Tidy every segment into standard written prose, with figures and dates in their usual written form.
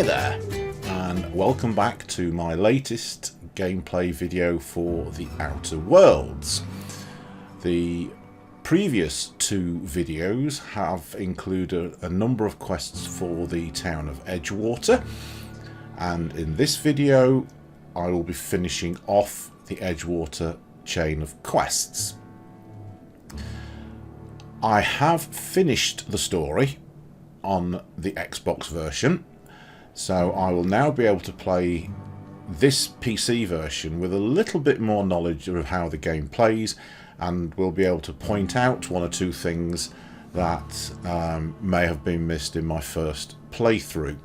Hi there, and welcome back to my latest gameplay video for The Outer Worlds. The previous two videos have included a number of quests for the town of Edgewater, and in this video I will be finishing off the Edgewater chain of quests. I have finished the story on the Xbox version, so I will now be able to play this PC version with a little bit more knowledge of how the game plays, and will be able to point out one or two things that may have been missed in my first playthrough.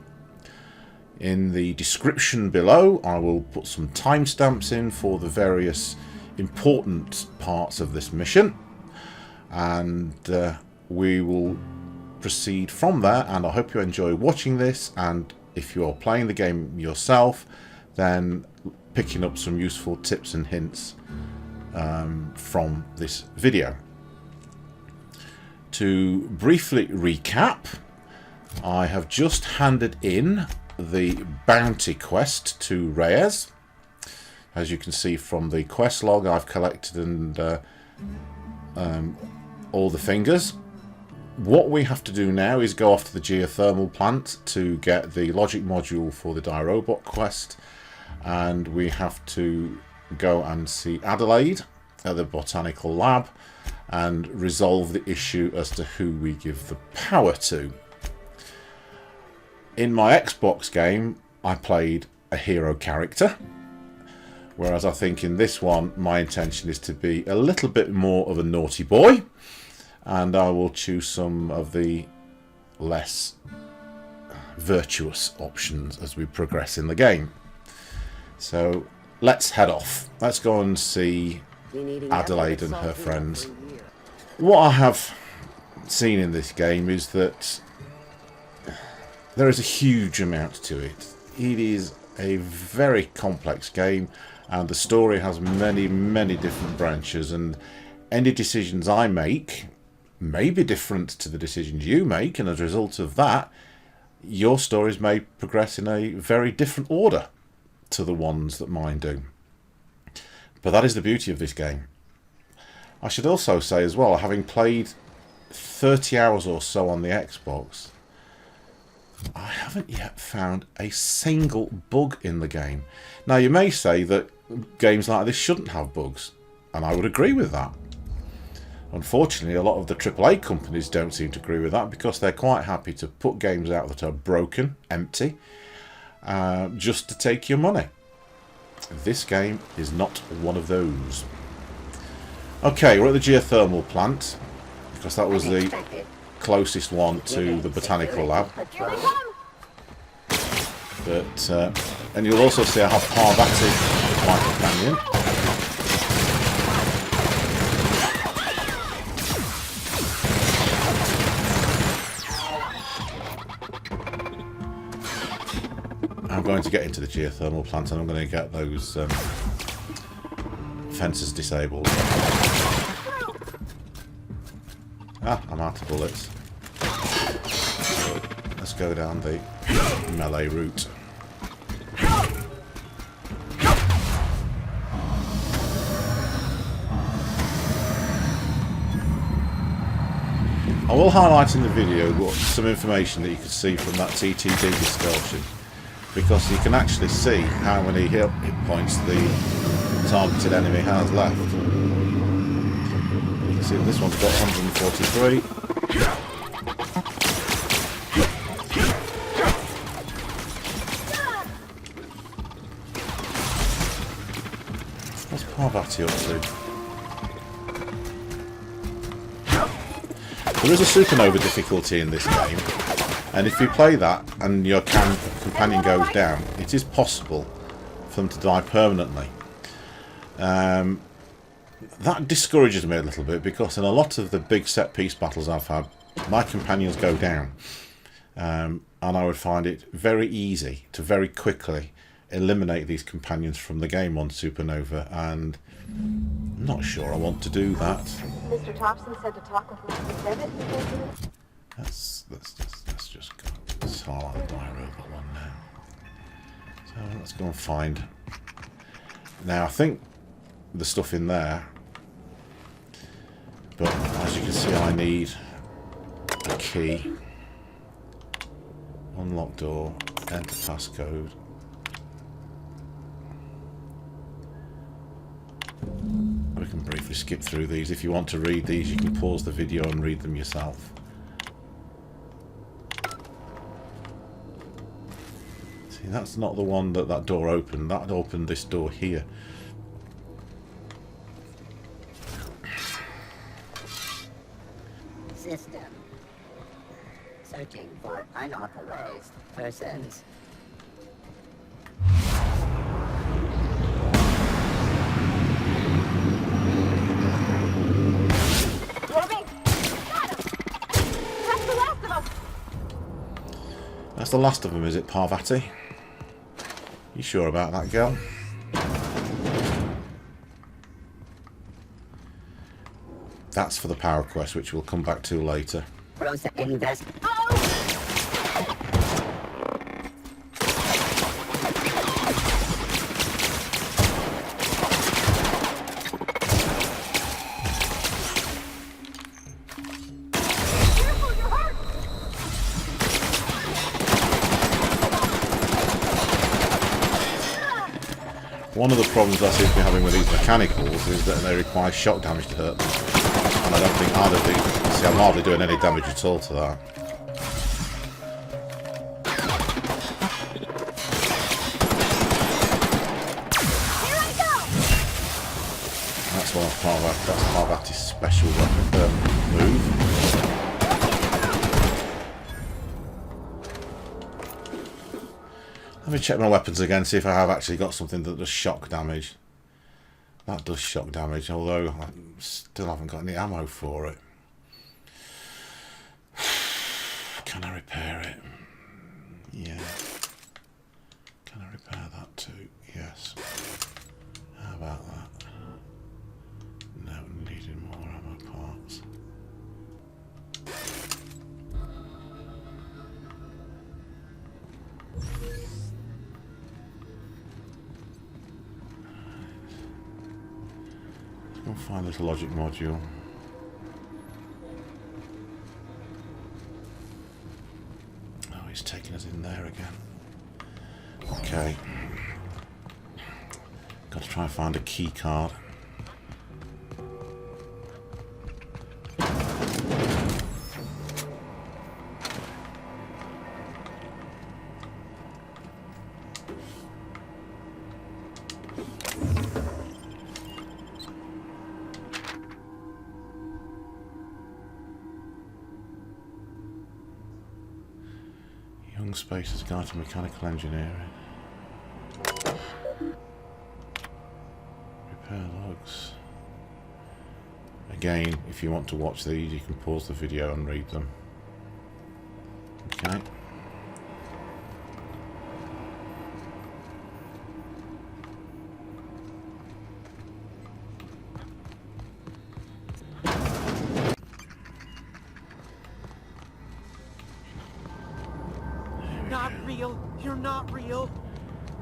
In the description below I will put some timestamps in for the various important parts of this mission, and we will proceed from there, and I hope you enjoy watching this, and if you're playing the game yourself, then picking up some useful tips and hints from this video. To briefly recap, I have just handed in the bounty quest to Reyes. As you can see from the quest log, I've collected all the fingers. What we have to do now is go off to the geothermal plant to get the logic module for the Die Robot quest, and we have to go and see Adelaide at the Botanical Lab and resolve the issue as to who we give the power to. In my Xbox game I played a hero character, whereas I think in this one my intention is to be a little bit more of a naughty boy, and I will choose some of the less virtuous options as we progress in the game. So let's head off. Let's go and see Adelaide and her friends. What I have seen in this game is that there is a huge amount to it. It is a very complex game, and the story has many different branches, and any decisions I make may be different to the decisions you make, and as a result of that your stories may progress in a very different order to the ones that mine do. But that is the beauty of this game. I should also say as well, having played 30 hours or so on the Xbox, I haven't yet found a single bug in the game. Now you may say that games like this shouldn't have bugs, and I would agree with that. Unfortunately, a lot of the AAA companies don't seem to agree with that, because they're quite happy to put games out that are broken, empty, just to take your money. This game is not one of those. Okay, we're at the geothermal plant, because that was the closest one to the Botanical Lab. But and you'll also see I have Parvati as my companion. I'm going to get into the geothermal plant, and I'm going to get those fences disabled. I'm out of bullets. So let's go down the melee route. I will highlight in the video some information that you can see from that TTD distortion, because you can actually see how many hit points the targeted enemy has left. You can see that this one's got 143. What's Parvati up to? There is a supernova difficulty in this game, and if you play that and your companion goes down, it is possible for them to die permanently. That discourages me a little bit, because in a lot of the big set piece battles I've had, my companions go down, and I would find it very easy to very quickly eliminate these companions from the game on supernova, and I'm not sure I want to do that. Mr. Thompson said to talk with Mr. Bennett. Let's just go. Let's highlight the Die Robot one now. So let's go and find. Now I think the stuff in there, but as you can see I need a key. Unlock door, enter passcode. We can briefly skip through these. If you want to read these, you can pause the video and read them yourself. See, that's not the one that door opened. That opened this door here. System. Searching for unauthorized persons. That's the last of them, is it, Parvati? You sure about that, girl? That's for the power quest, which we'll come back to later. Invest. One of the problems I seem to be having with these mechanicals is that they require shock damage to hurt them. And I don't think either of these... See, I'm hardly doing any damage at all to that. Here I go! That's one of that's Parvati's special move. Let me check my weapons again, see if I have actually got something that does shock damage. That does shock damage, although I still haven't got any ammo for it. Can I repair it? Yeah. Can I repair that too? Yes. How about that? No, needing more ammo parts. We'll find a little logic module. Oh, he's taking us in there again. Okay. Got to try and find a key card. Space's Guide to Mechanical Engineering. Repair logs. Again, if you want to watch these, you can pause the video and read them. Okay. You're not real.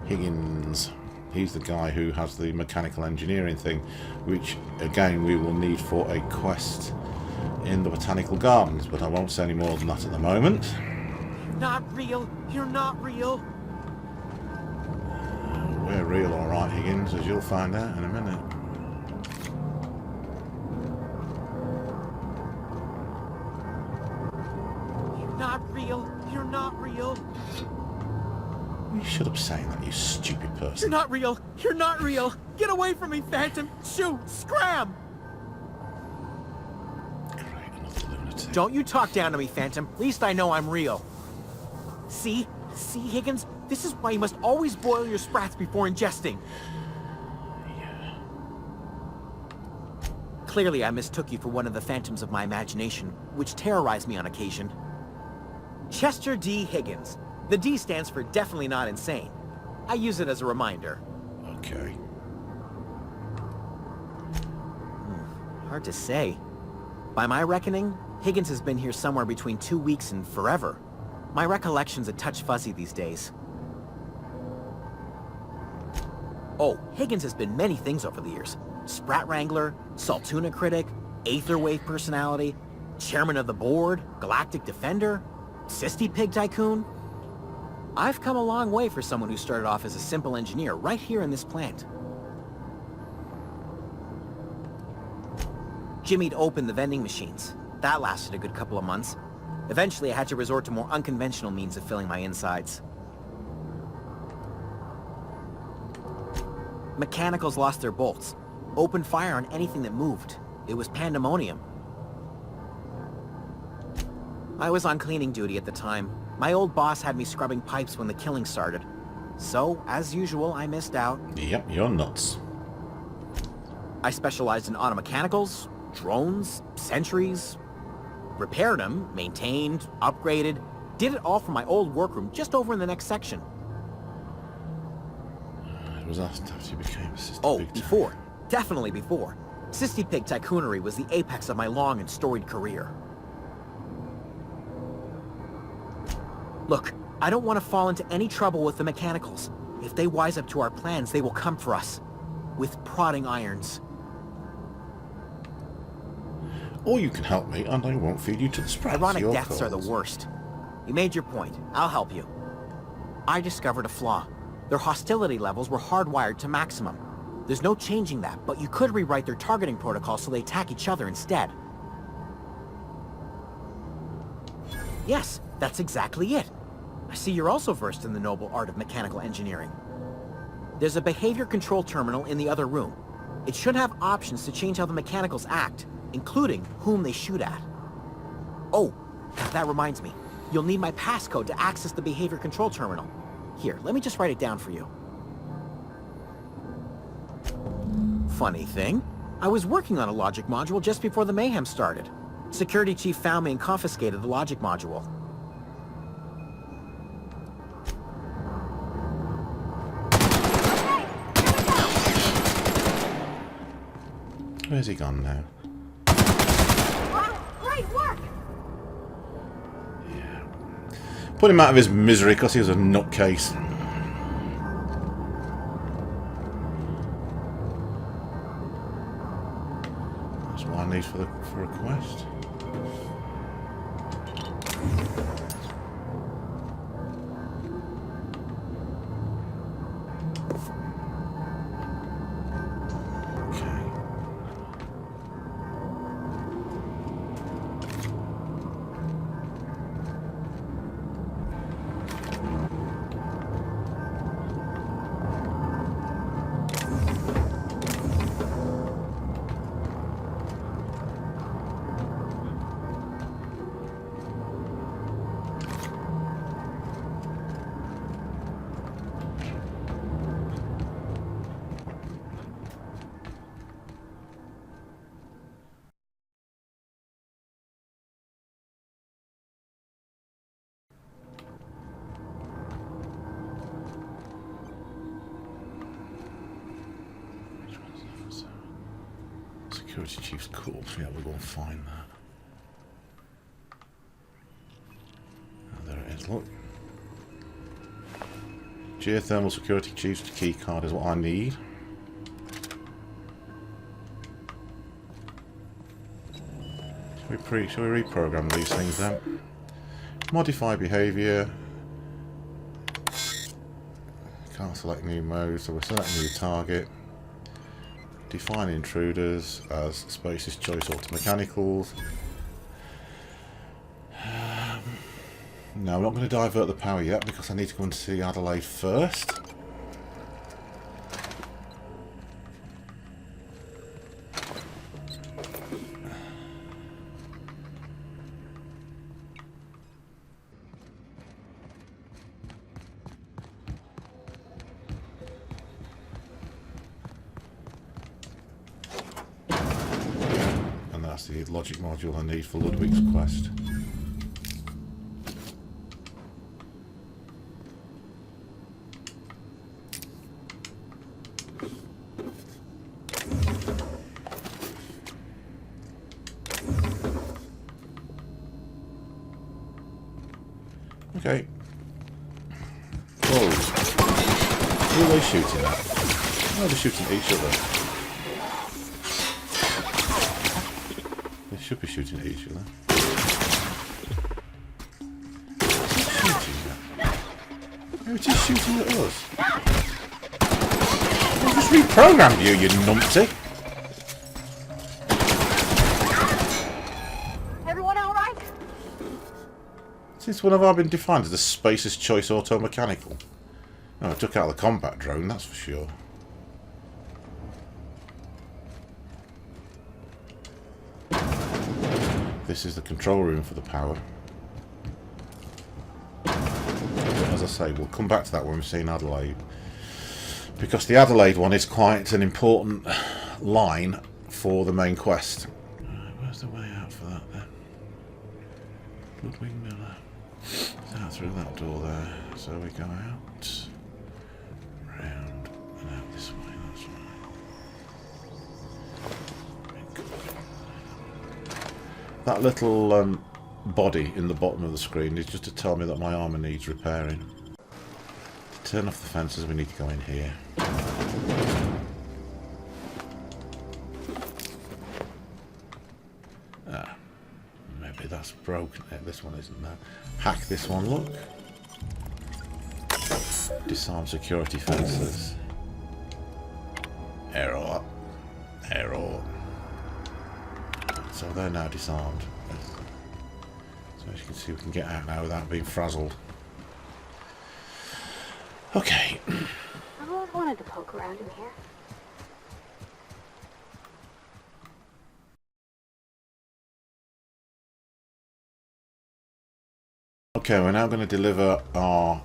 Higgins. He's the guy who has the mechanical engineering thing, which again we will need for a quest in the botanical gardens, but I won't say any more than that at the moment. Not real. You're not real. We're real, alright, Higgins, as you'll find out in a minute. You're not real. You're not real. You shut up saying that, you stupid person. You're not real. You're not real. Get away from me, Phantom. Shoot. Scram. Great, another lunatic. Don't you talk down to me, Phantom. At least I know I'm real. See? See, Higgins? This is why you must always boil your sprats before ingesting. Yeah. Clearly, I mistook you for one of the phantoms of my imagination, which terrorized me on occasion. Chester D. Higgins. The D stands for definitely not insane. I use it as a reminder. Okay. Hard to say. By my reckoning, Higgins has been here somewhere between 2 weeks and forever. My recollection's a touch fuzzy these days. Oh, Higgins has been many things over the years. Sprat Wrangler, Saltuna Critic, Aetherwave Personality, Chairman of the Board, Galactic Defender, Sisty Pig Tycoon. I've come a long way for someone who started off as a simple engineer right here in this plant. Jimmy'd opened the vending machines. That lasted a good couple of months. Eventually, I had to resort to more unconventional means of filling my insides. Mechanicals lost their bolts. Opened fire on anything that moved. It was pandemonium. I was on cleaning duty at the time. My old boss had me scrubbing pipes when the killing started. So, as usual, I missed out. Yep, you're nuts. I specialized in automechanicals, drones, sentries. Repaired them, maintained, upgraded. Did it all from my old workroom just over in the next section. It was after you became a Sisty Oh, Pig before. Definitely before. Sisty Pig Tycoonery was the apex of my long and storied career. Look, I don't want to fall into any trouble with the mechanicals. If they wise up to our plans, they will come for us. With prodding irons. Or you can help me, and I won't feed you to the sprats. Ironic Your deaths are the calls. worst. You made your point. I'll help you. I discovered a flaw. Their hostility levels were hardwired to maximum. There's no changing that, but you could rewrite their targeting protocol so they attack each other instead. Yes, that's exactly it. I see you're also versed in the noble art of mechanical engineering. There's a behavior control terminal in the other room. It should have options to change how the mechanicals act, including whom they shoot at. Oh, that reminds me. You'll need my passcode to access the behavior control terminal. Here, let me just write it down for you. Funny thing, I was working on a logic module just before the mayhem started. Security chief found me and confiscated the logic module. Where's he gone now? Wow, great work! Put him out of his misery because he was a nutcase. That's what I need for a quest. Security chief's cool. Yeah, we'll go and find that. Oh, there it is, look. Geothermal security chief's key card is what I need. Shall we reprogram these things then? Modify behaviour. Can't select new modes, so we'll select new target. Define intruders as Space's Choice Automechanicals. No, I'm not going to divert the power yet because I need to go and see Adelaide first. That's the logic module I need for Ludwig's quest. Okay. Whoa. Who are they shooting at? Oh, they're shooting at each other. They should be shooting at each other. Who's shooting at? Who is shooting at us? I just reprogrammed you, you numpty. Everyone all right? Since when have I been defined as a Spacer's Choice auto-mechanical? Oh, I took out the combat drone, that's for sure. This is the control room for the power. But as I say, we'll come back to that when we've seen Adelaide. Because the Adelaide one is quite an important line for the main quest. Where's the way out for that then? Ludwig Miller. It's out through that door there. So we go out, round, and out this way, that's right. That little body in the bottom of the screen is just to tell me that my armour needs repairing. To turn off the fences, we need to go in here. Ah, maybe that's broken. This one isn't there. Hack this one, look. Disarm security fences. Error. Error. So they're now disarmed. So as you can see, we can get out now without being frazzled. Okay. I've always wanted to poke around in here. Okay, we're now going to deliver our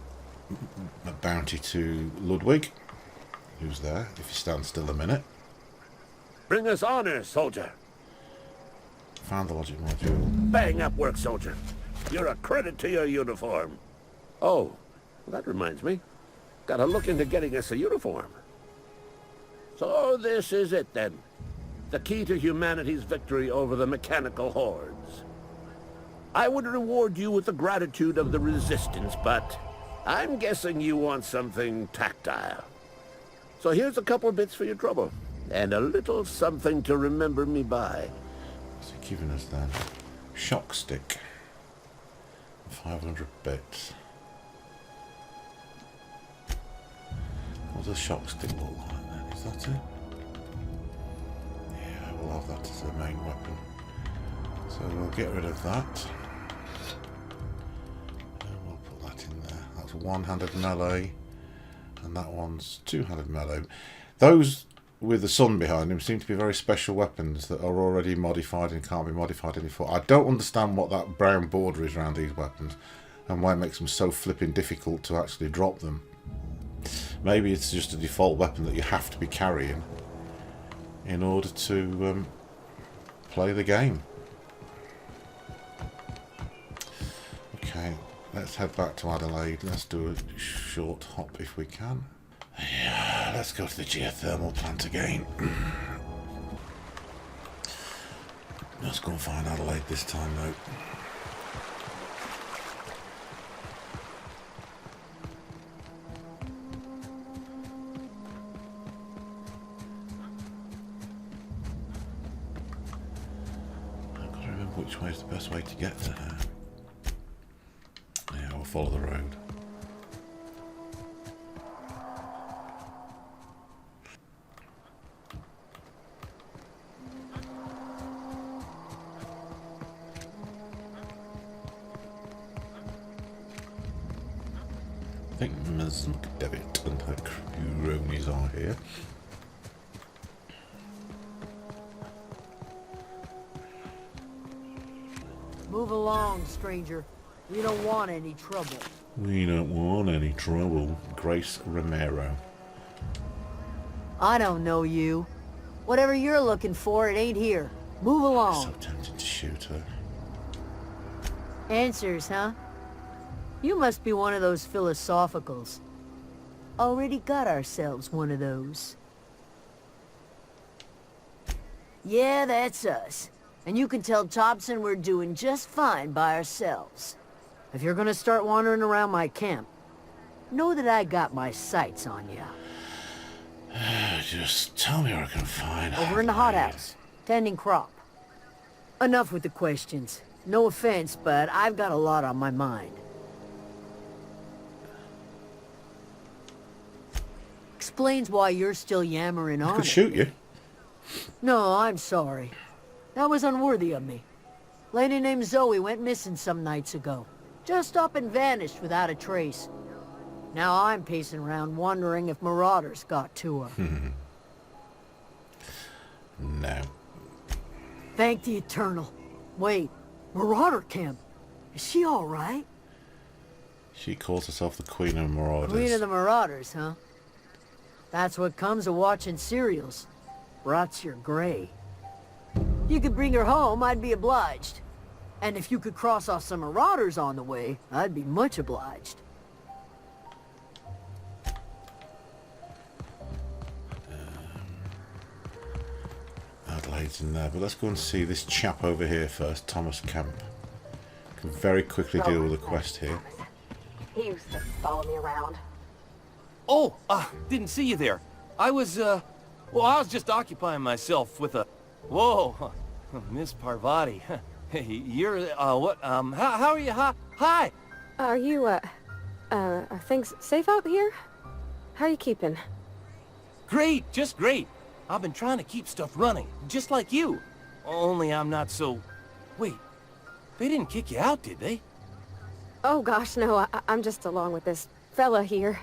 bounty to Ludwig, who's there, if you stand still a minute. Bring us honor, soldier. Found the logic module. Bang up work, soldier. You're a credit to your uniform. Oh, that reminds me. Gotta look into getting us a uniform. So this is it then. The key to humanity's victory over the mechanical hordes. I would reward you with the gratitude of the resistance, but I'm guessing you want something tactile. So here's a couple bits for your trouble, and a little something to remember me by. What's he giving us then? Shock stick. 500 bits. What does a shock stick look like then? Is that it? Yeah, we'll have that as the main weapon. So we'll get rid of that. And we'll put that in there. That's one-handed melee. And that one's two-handed melee. Those with the sun behind them seem to be very special weapons that are already modified and can't be modified anymore. I don't understand what that brown border is around these weapons and why it makes them so flipping difficult to actually drop them. Maybe it's just a default weapon that you have to be carrying in order to play the game. Okay, let's head back to Adelaide. Let's do a short hop if we can. Yeah, let's go to the geothermal plant again. Let's go and find Adelaide this time though. I've got to remember which way is the best way to get to her. Yeah, we'll follow the road. I think Ms. McDevitt and her cronies are here. Move along, stranger. We don't want any trouble. We don't want any trouble. Grace Romero. I don't know you. Whatever you're looking for, it ain't here. Move along. So tempted to shoot her. Answers, huh? You must be one of those philosophicals. Already got ourselves one of those. Yeah, that's us. And you can tell Thompson we're doing just fine by ourselves. If you're gonna start wandering around my camp, know that I got my sights on you. Just tell me where I can find Over in the hothouse, tending crop. Enough with the questions. No offense, but I've got a lot on my mind. Explains why you're still yammering I on could it. shoot you. No, I'm sorry. That was unworthy of me. Lady named Zoe went missing some nights ago. Just up and vanished without a trace. Now I'm pacing around wondering if marauders got to her. No. Thank the Eternal. Wait, Marauder Kemp. Is she all right? She calls herself the Queen of Marauders. Queen of the Marauders, huh? That's what comes of watching serials. Rots your gray. You could bring her home, I'd be obliged. And if you could cross off some marauders on the way, I'd be much obliged. Adelaide's in there, but let's go and see this chap over here first, Thomas Kemp. Can very quickly deal with the quest here. He used to follow me around. Oh, didn't see you there. I was, well, I was just occupying myself with a... Whoa, Miss Parvati. You're, what, how are you? Hi! Are you, are things safe out here? How are you keeping? Great, just great. I've been trying to keep stuff running, just like you. Only I'm not so... Wait, they didn't kick you out, did they? Oh gosh, no, I'm just along with this fella here.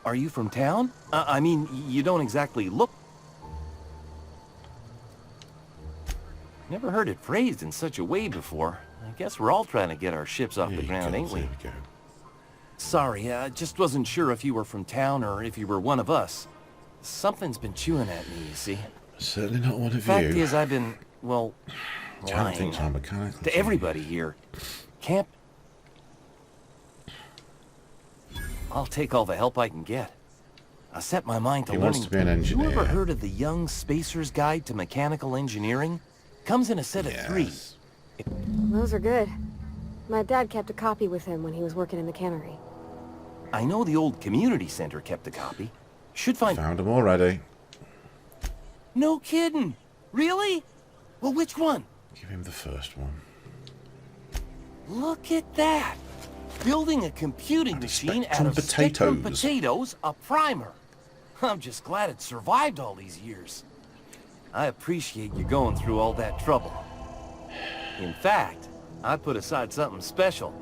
Are you from town? I mean, you don't exactly look... Never heard it phrased in such a way before. I guess we're all trying to get our ships off the ground, ain't we? There we go. Sorry, I just wasn't sure if you were from town or if you were one of us. Something's been chewing at me, you see. Certainly not one of Fact you. is, I've been, well, Can't think lying I'm mechanical. to everybody here. Kemp, I'll take all the help I can get. I set my mind to He learning. wants to be an engineer. You ever heard of the Young Spacer's Guide to Mechanical Engineering? Comes in a set of 3. Yes. Those are good. My dad kept a copy with him when he was working in the cannery. I know the old community center kept a copy. Should find... Found them already. No kidding! Really? Well, which one? Give him the first one. Look at that! Building a computing machine out Spectrum of Spectrum potatoes. potatoes, a primer. I'm just glad it survived all these years. I appreciate you going through all that trouble. In fact, I put aside something special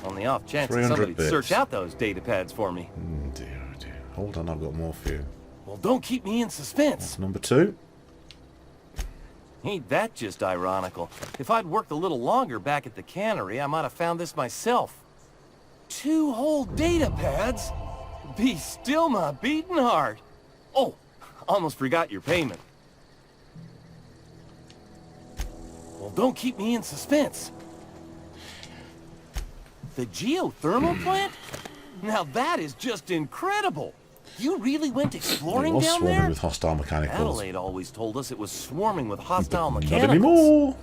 on the off chance that 300 somebody'd bits. search out those data pads for me. Oh dear, oh dear. Hold on, I've got more for you. Well, don't keep me in suspense. That's number 2. Ain't that just ironical? If I'd worked a little longer back at the cannery, I might have found this myself. 2 whole data pads? Be still my beating heart. Oh, almost forgot your payment. Well, don't keep me in suspense. The geothermal plant? Now that is just incredible. You really went It exploring was down swarming there? with hostile mechanicals. Adelaide always told us it was swarming with hostile Not mechanicals. anymore.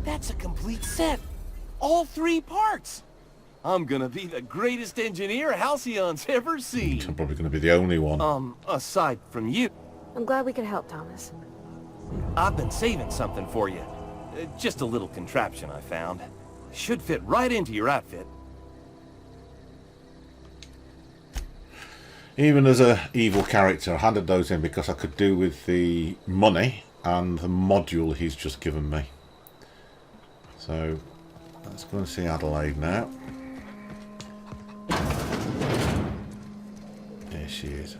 That's a complete set. All 3 parts. I'm gonna be the greatest engineer Halcyon's ever I'm seen. probably going to be the only one. Aside from you. I'm glad we could help, Thomas. I've been saving something for you. Just a little contraption I found. Should fit right into your outfit. Even as a evil character, I handed those in because I could do with the money and the module he's just given me. So, let's go and see Adelaide now. There she is.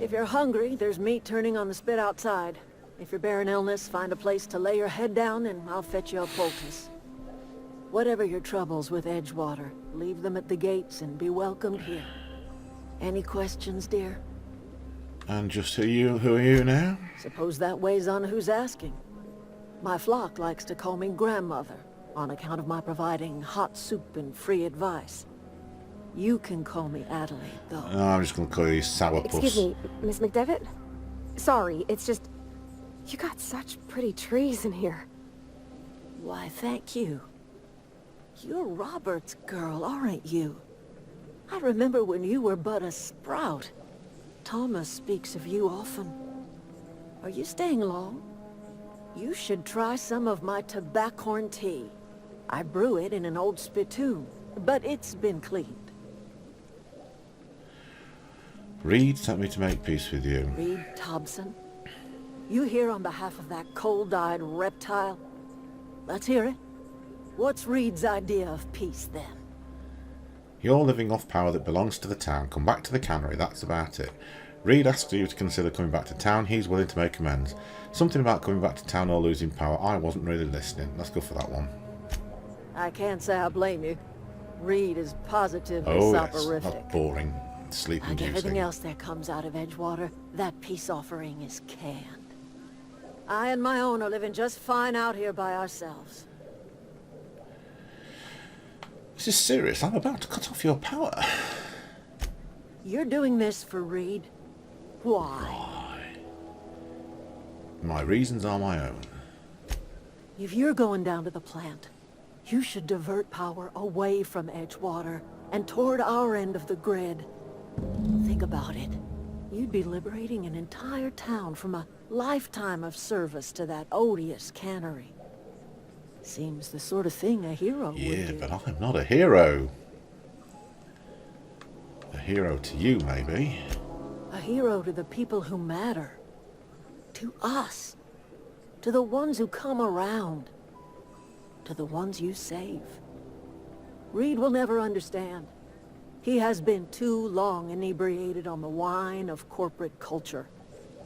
If you're hungry, there's meat turning on the spit outside. If you're bearing illness, find a place to lay your head down and I'll fetch you a poultice. Whatever your troubles with Edgewater, leave them at the gates and be welcomed here. Any questions, dear? And just who are you now? Suppose that weighs on who's asking. My flock likes to call me grandmother, on account of my providing hot soup and free advice. You can call me Adelaide, though. No, I'm just going to call you Sourpuss. Excuse me, Miss McDevitt? Sorry, it's just... You got such pretty trees in here. Why, thank you. You're Robert's girl, aren't you? I remember when you were but a sprout. Thomas speaks of you often. Are you staying long? You should try some of my tobaccorn tea. I brew it in an old spittoon, but it's been cleaned. Reed sent me to make peace with you. Reed Thompson? You here on behalf of that cold-eyed reptile? Let's hear it. What's Reed's idea of peace, then? You're living off power that belongs to the town. Come back to the cannery, that's about it. Reed asks you to consider coming back to town. He's willing to make amends. Something about coming back to town or losing power. I wasn't really listening. Let's go for that one. I can't say I blame you. Reed is positively Oh, yes. soporific. That's boring. Sleep Like everything inducing. else that comes out of Edgewater, that peace offering is canned. I and my own are living just fine out here by ourselves. This is serious. I'm about to cut off your power. You're doing this for Reed? Why? My reasons are my own. If you're going down to the plant, you should divert power away from Edgewater and toward our end of the grid. Think about it. You'd be liberating an entire town from a lifetime of service to that odious cannery. Seems the sort of thing a hero would Yeah, do. but I'm not a hero. A hero to you, maybe. A hero to the people who matter. To us. To the ones who come around. To the ones you save. Reed will never understand. He has been too long inebriated on the wine of corporate culture.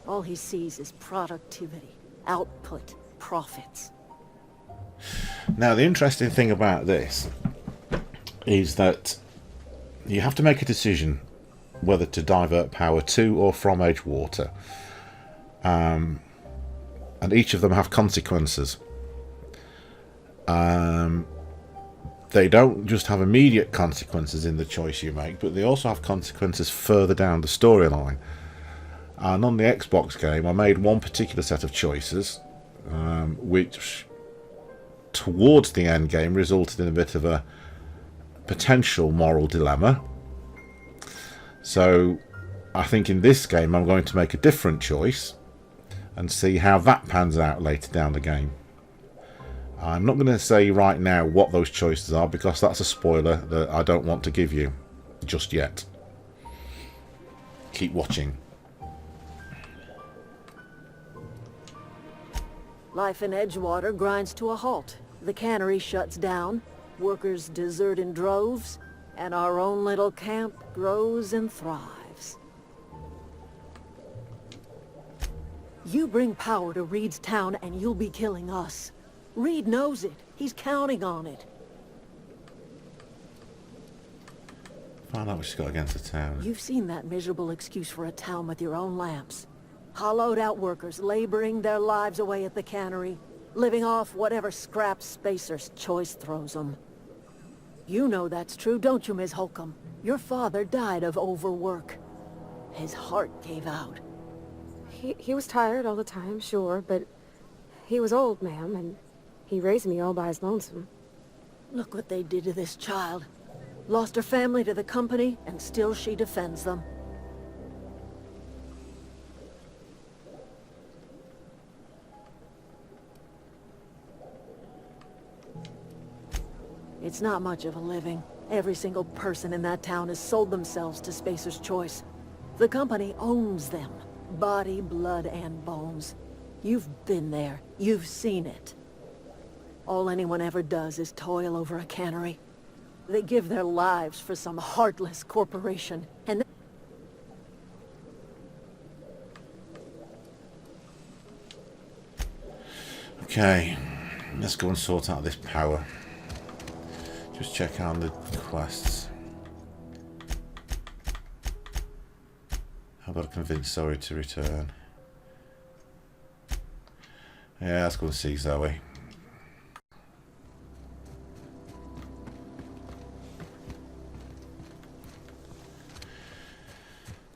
All he sees is productivity, output, profits. Now, the interesting thing about this is that you have to make a decision whether to divert power to or from Edgewater. And each of them have consequences. They don't just have immediate consequences in the choice you make, but they also have consequences further down the storyline. And on the Xbox game, I made one particular set of choices, which towards the end game resulted in a bit of a potential moral dilemma. So I think in this game I'm going to make a different choice and see how that pans out later down the game. I'm not going to say right now what those choices are, because that's a spoiler that I don't want to give you just yet. Keep watching. Life in Edgewater grinds to a halt. The cannery shuts down, workers desert in droves, and our own little camp grows and thrives. You bring power to Reed's town and you'll be killing us. Reed knows it. He's counting on it. Find out what she's got against the town. You've seen that miserable excuse for a town with your own lamps. Hollowed out workers laboring their lives away at the cannery, living off whatever scrap Spacer's choice throws them. You know that's true, don't you, Ms. Holcomb? Your father died of overwork. His heart gave out. He was tired all the time, sure, but he was old, ma'am, and he raised me all by his lonesome. Look what they did to this child. Lost her family to the company, and still she defends them. It's not much of a living. Every single person in that town has sold themselves to Spacer's Choice. The company owns them. Body, blood, and bones. You've been there. You've seen it. All anyone ever does is toil over a cannery. They give their lives for some heartless corporation, and Okay, let's go and sort out this power. Just check out the quests. I've got to convince Zoe to return. Yeah, let's go and see Zoe.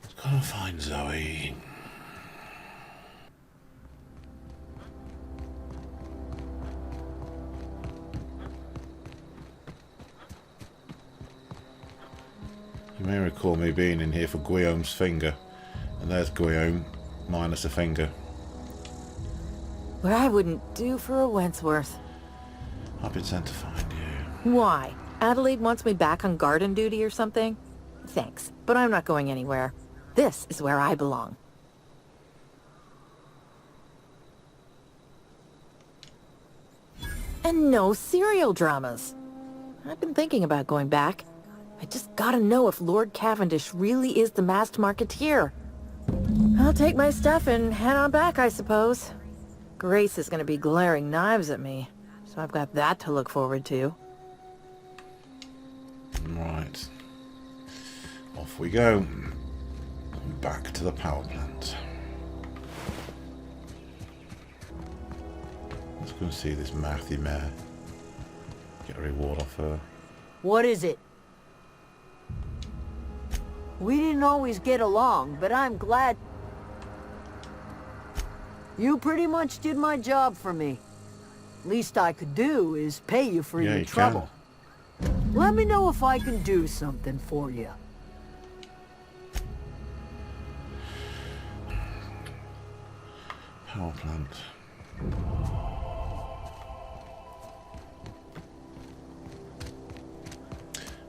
Let's go and find Zoe. You may recall me being in here for Guillaume's finger. And there's Guillaume, minus a finger. What I wouldn't do for a Wentworth. I've been sent to find you. Why? Adelaide wants me back on garden duty or something? Thanks, but I'm not going anywhere. This is where I belong. And no serial dramas. I've been thinking about going back. I just gotta know if Lord Cavendish really is the masked marketeer. I'll take my stuff and head on back, I suppose. Grace is gonna be glaring knives at me, so I've got that to look forward to. Right. Off we go. Back to the power plant. Let's go and see this mouthy mare. Get a reward off her. What is it? We didn't always get along, but I'm glad... You pretty much did my job for me. Least I could do is pay you for your trouble. Let me know if I can do something for you. Power plant.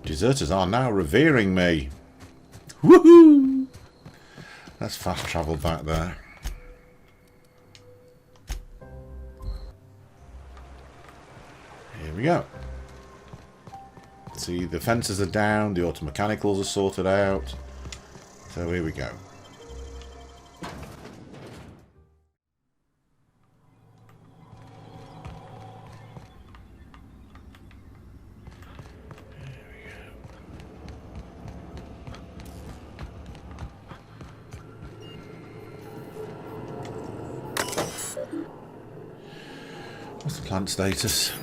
Deserters are now revering me. Woohoo! Let's fast travel back there. Here we go. See, the fences are down, the auto mechanicals are sorted out. So here we go. What's the plant status?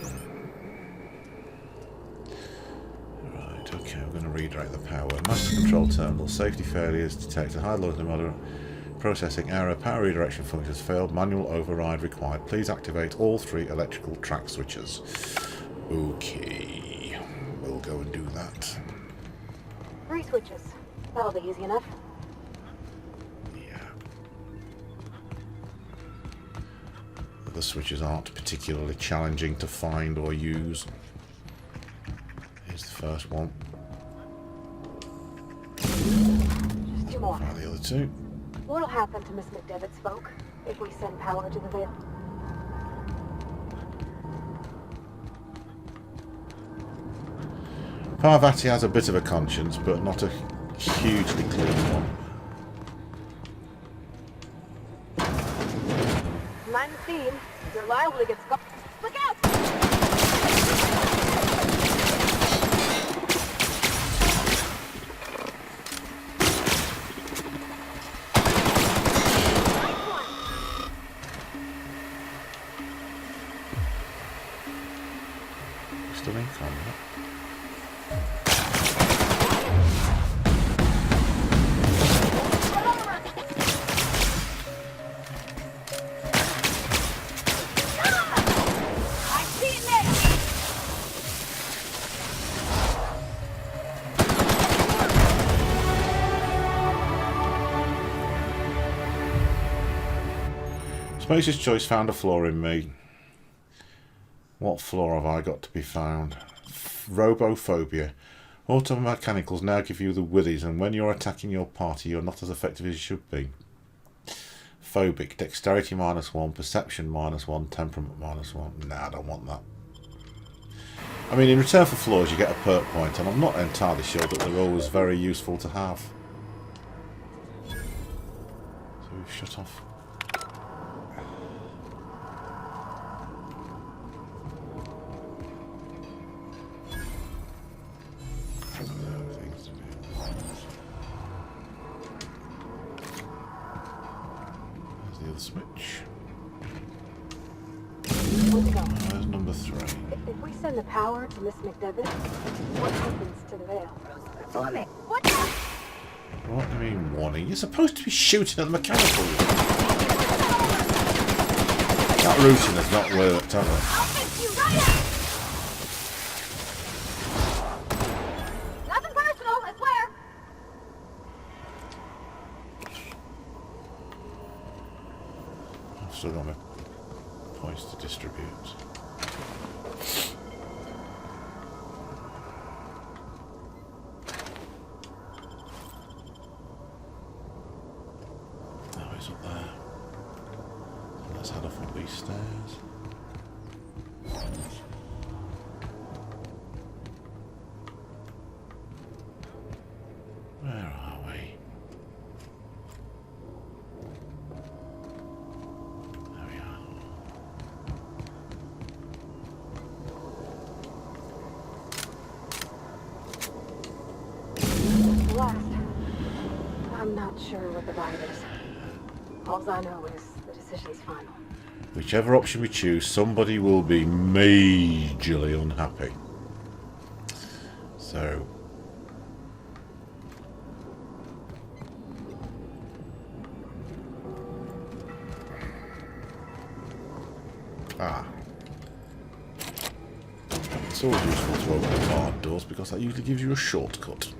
Right, okay, we're going to redirect the power. Master control terminal, safety failures detected, high load model, processing error, power redirection functions failed, manual override required. Please activate all 3 electrical track switches. Okay, we'll go and do that. 3 switches. That'll be easy enough. The switches aren't particularly challenging to find or use. Here's the first one. Just 2 more. Try the other 2. What'll happen to Miss McDevitt's folk if we send power to the Vale? Parvati has a bit of a conscience, but not a hugely clean one. Mind the theme. You're liable to get scuffed. Look out! Still in combat. Space's Choice found a flaw in me. What flaw have I got to be found? Robophobia. Auto mechanicals now give you the willies, and when you're attacking your party, you're not as effective as you should be. Phobic. Dexterity -1, perception -1, temperament -1. Nah, I don't want that. I mean, in return for flaws, you get a perk point, and I'm not entirely sure that they're always very useful to have. So we've shut off. Switch. Where's it go? There's number 3. If we send the power to Miss McDevitt, what happens to the Vale? For me. What the? What do you mean warning? You're supposed to be shooting at the mechanical. That routing has not worked, has it? I'll fix you right up! Nothing personal, I swear. still got my points to distribute. Now he's up there. So let's head off up these stairs. Where are we? There we are. Last. I'm not sure what the vibe is. All I know is the decision's final. Whichever option we choose, somebody will be majorly unhappy. So... It's always useful to open the barn doors because that usually gives you a shortcut.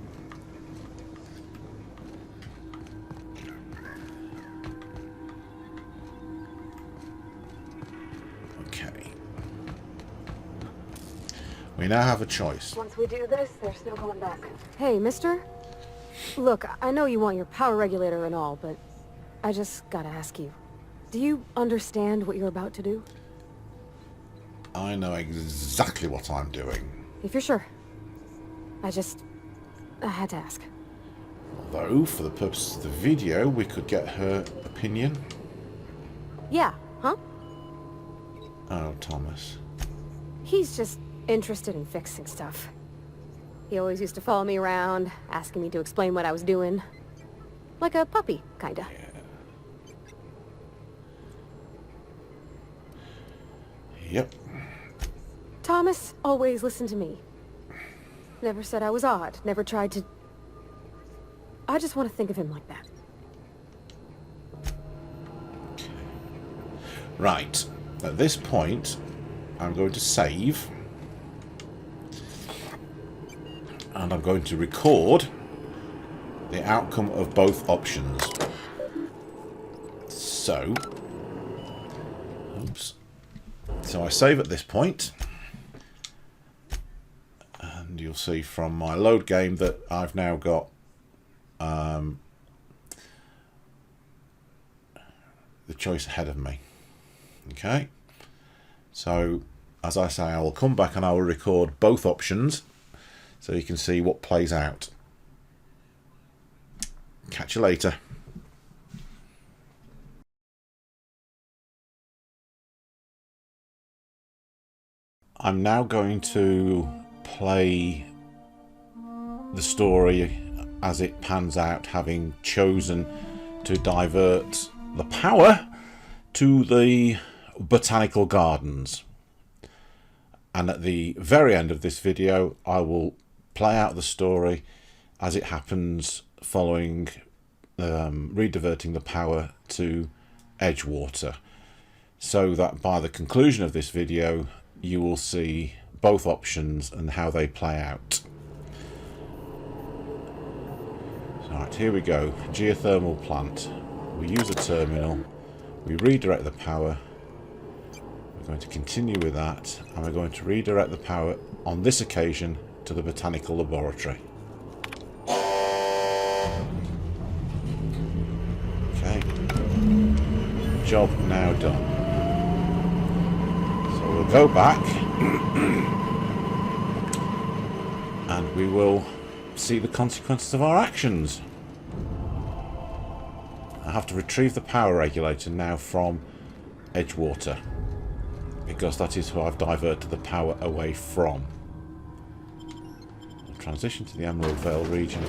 Okay. We now have a choice. Once we do this, there's no going back. Hey, mister? Look, I know you want your power regulator and all, but I just gotta ask you. Do you understand what you're about to do? I know exactly what I'm doing. If you're sure. I had to ask. Although, for the purpose of the video, we could get her opinion. Yeah, huh? Oh, Thomas. He's just interested in fixing stuff. He always used to follow me around, asking me to explain what I was doing. Like a puppy, kinda. Yep. Thomas always listened to me. Never said I was odd, never tried to... I just want to think of him like that. Right. At this point, I'm going to save. And I'm going to record the outcome of both options. So... Oops. So I save at this point. And you'll see from my load game that I've now got the choice ahead of me. Okay. So, as I say, I will come back and I will record both options so you can see what plays out. Catch you later. I'm now going to play the story as it pans out, having chosen to divert the power to the botanical gardens. And at the very end of this video, I will play out the story as it happens following rediverting the power to Edgewater, so that by the conclusion of this video you will see both options and how they play out. So, right, here we go. Geothermal plant. We use a terminal. We redirect the power. We're going to continue with that, and we're going to redirect the power on this occasion to the botanical laboratory. Okay. Job now done. So we'll go back and we will see the consequences of our actions. I have to retrieve the power regulator now from Edgewater, because that is who I've diverted the power away from. I'll transition to the Emerald Vale region,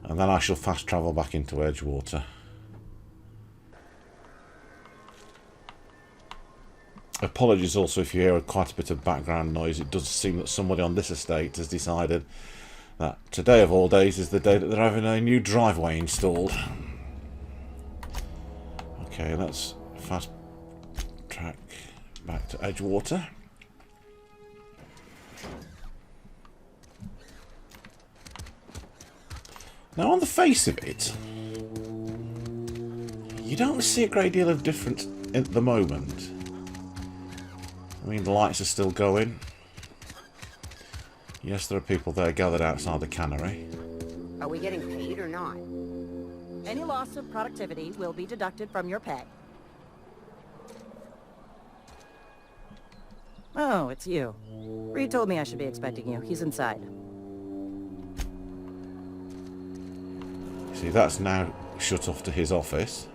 and then I shall fast travel back into Edgewater. Apologies also if you hear quite a bit of background noise. It does seem that somebody on this estate has decided that today of all days is the day that they're having a new driveway installed. Okay, let's fast track back to Edgewater. Now, on the face of it, You don't see a great deal of difference at the moment. I mean, the lights are still going. Yes, there are people there gathered outside the cannery. Are we getting paid or not? Any loss of productivity will be deducted from your pay. Oh, it's you. Reed told me I should be expecting you. He's inside. See, that's now shut off to his office.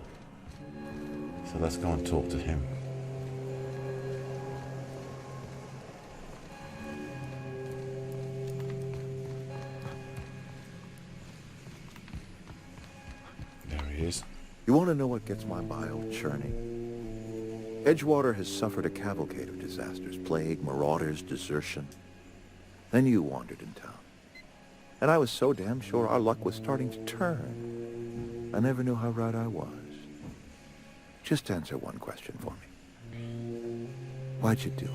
So let's go and talk to him. There he is. You want to know what gets my bile churning? Edgewater has suffered a cavalcade of disasters, plague, marauders, desertion. Then you wandered in town. And I was so damn sure our luck was starting to turn. I never knew how right I was. Just answer one question for me. Why'd you do it?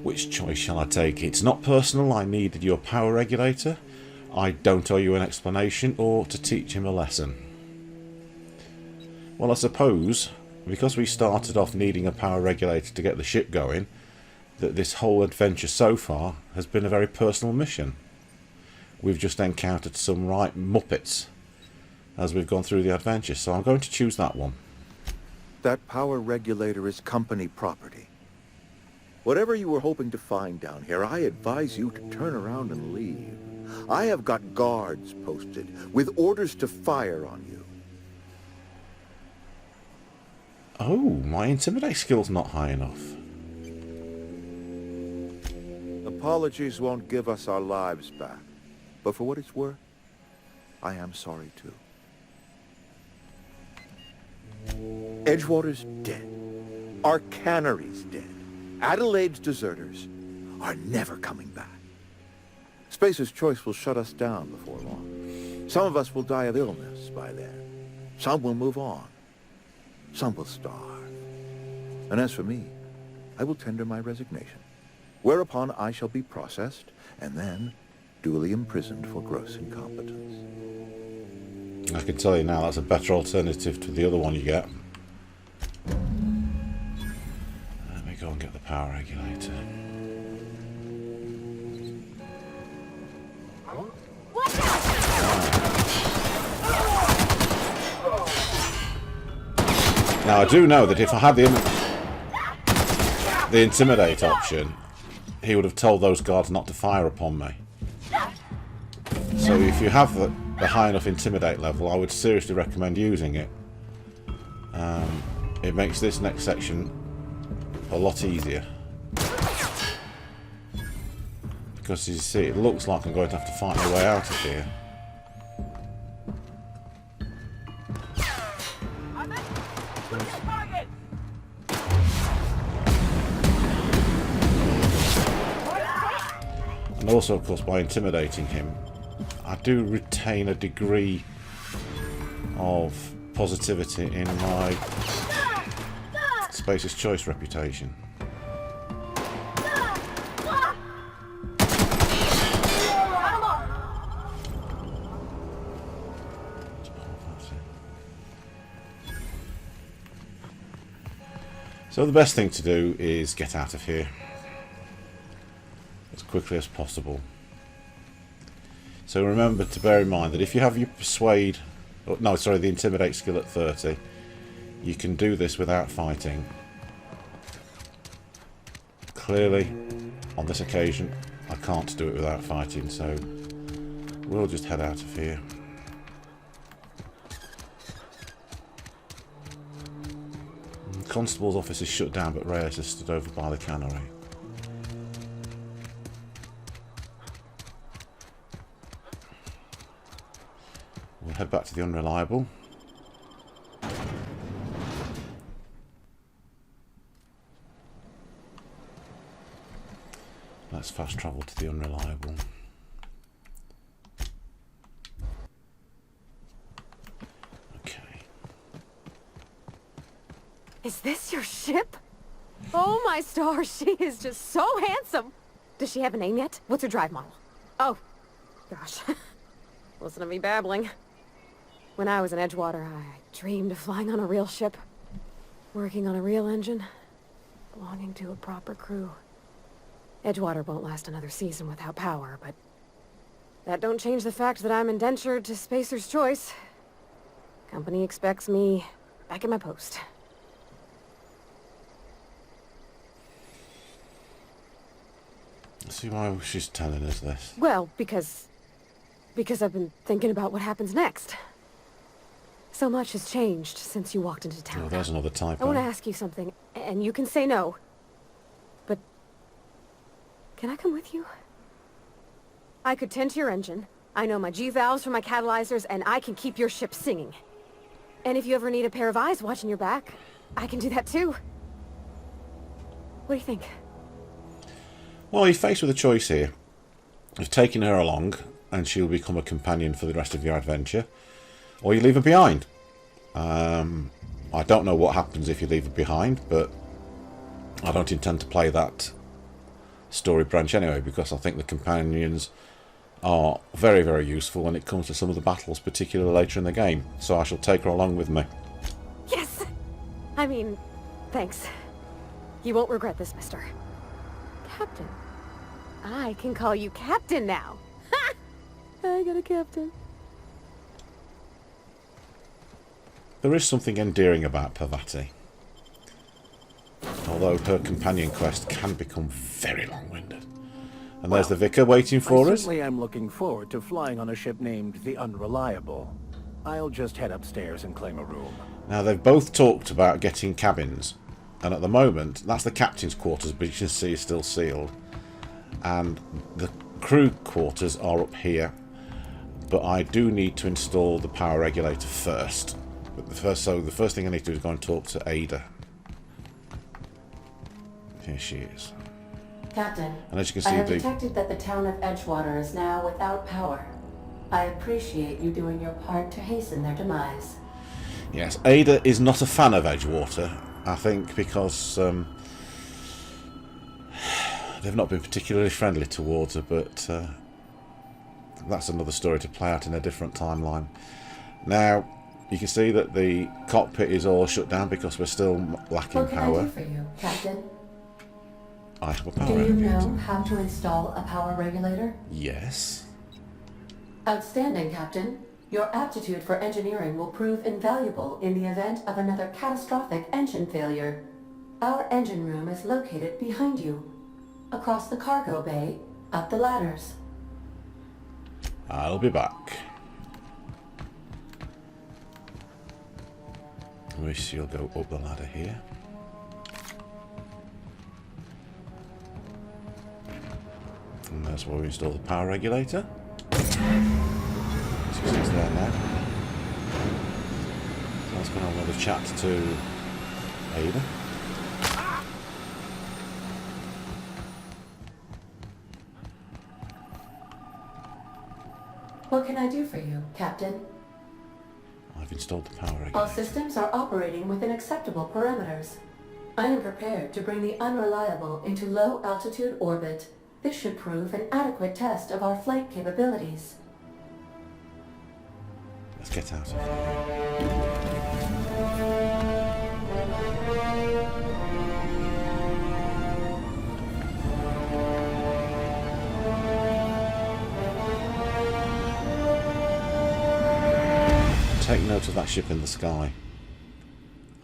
Which choice shall I take? It's not personal. I needed your power regulator. I don't owe you an explanation or to teach him a lesson. Well, I suppose, because we started off needing a power regulator to get the ship going, that this whole adventure so far has been a very personal mission. We've just encountered some right muppets as we've gone through the adventure, so I'm going to choose that one. That power regulator is company property. Whatever you were hoping to find down here, I advise you to turn around and leave. I have got guards posted with orders to fire on you. Oh, my intimidate skill's not high enough. Apologies won't give us our lives back. But for what it's worth, I am sorry too. Edgewater's dead. Our cannery's dead. Adelaide's deserters are never coming back. Spacer's Choice will shut us down before long. Some of us will die of illness by then. Some will move on. Some will starve. And as for me, I will tender my resignation, whereupon I shall be processed and then duly imprisoned for gross incompetence. I can tell you now that's a better alternative to the other one you get. Let me go and get the power regulator. Now I do know that if I had the intimidate option, he would have told those guards not to fire upon me. So if you have the high enough intimidate level, I would seriously recommend using it. It makes this next section a lot easier. Because as you see, it looks like I'm going to have to fight my way out of here. And also, of course, by intimidating him, I do retain a degree of positivity in my Spacer's Choice reputation. So the best thing to do is get out of here as quickly as possible. So remember to bear in mind that if you have your persuade, the intimidate skill at 30, you can do this without fighting. Clearly, on this occasion, I can't do it without fighting, so we'll just head out of here. The constable's office is shut down, but Reyes is stood over by the cannery. We'll head back to the Unreliable. Let's fast travel to the Unreliable. Okay. Is this your ship? Oh my stars, she is just so handsome. Does she have a name yet? What's her drive model? Oh, gosh. Listen to me babbling. When I was in Edgewater, I dreamed of flying on a real ship, working on a real engine, belonging to a proper crew. Edgewater won't last another season without power, but that don't change the fact that I'm indentured to Spacer's Choice. Company expects me back at my post. See why she's telling us this? Well, because I've been thinking about what happens next. So much has changed since you walked into town. Oh, there's another typo. I want to ask you something, and you can say no. But can I come with you? I could tend to your engine. I know my G-valves from my catalyzers, and I can keep your ship singing. And if you ever need a pair of eyes watching your back, I can do that too. What do you think? Well, you're faced with a choice here. You've taken her along, and she'll become a companion for the rest of your adventure, or you leave her behind. I don't know what happens if you leave her behind, but I don't intend to play that story branch anyway, because I think the companions are very, very useful when it comes to some of the battles, particularly later in the game. So I shall take her along with me. Yes! I mean, thanks. You won't regret this, mister. Captain. I can call you Captain now. Ha! I got a captain. There is something endearing about Parvati, although her companion quest can become very long-winded. And there's the vicar waiting for us. Certainly I'm looking forward to flying on a ship named the Unreliable. I'll just head upstairs and claim a room. Now, they've both talked about getting cabins, and at the moment, that's the captain's quarters, but you can see is still sealed. And the crew quarters are up here, but I do need to install the power regulator first. But the first thing I need to do is go and talk to Ada. Here she is. Captain, And as you can I see, have detected that the town of Edgewater is now without power. I appreciate you doing your part to hasten their demise. Yes, Ada is not a fan of Edgewater, I think, because they've not been particularly friendly towards her, but that's another story to play out in a different timeline. Now, you can see that the cockpit is all shut down because we're still lacking What can power. I do for you, Captain? I have a power Do you regulator. know how to install a power regulator? Yes. Outstanding, Captain. Your aptitude for engineering will prove invaluable in the event of another catastrophic engine failure. Our engine room is located behind you, across the cargo bay, up the ladders. I'll be back. You'll go up the ladder here. And that's where we install the power regulator. So it's there now. So let's go and have another chat to Ada. What can I do for you, Captain? I've installed the power regulator. All systems are operating within acceptable parameters. I am prepared to bring the Unreliable into low-altitude orbit. This should prove an adequate test of our flight capabilities. Let's get out of here. Take note of that ship in the sky.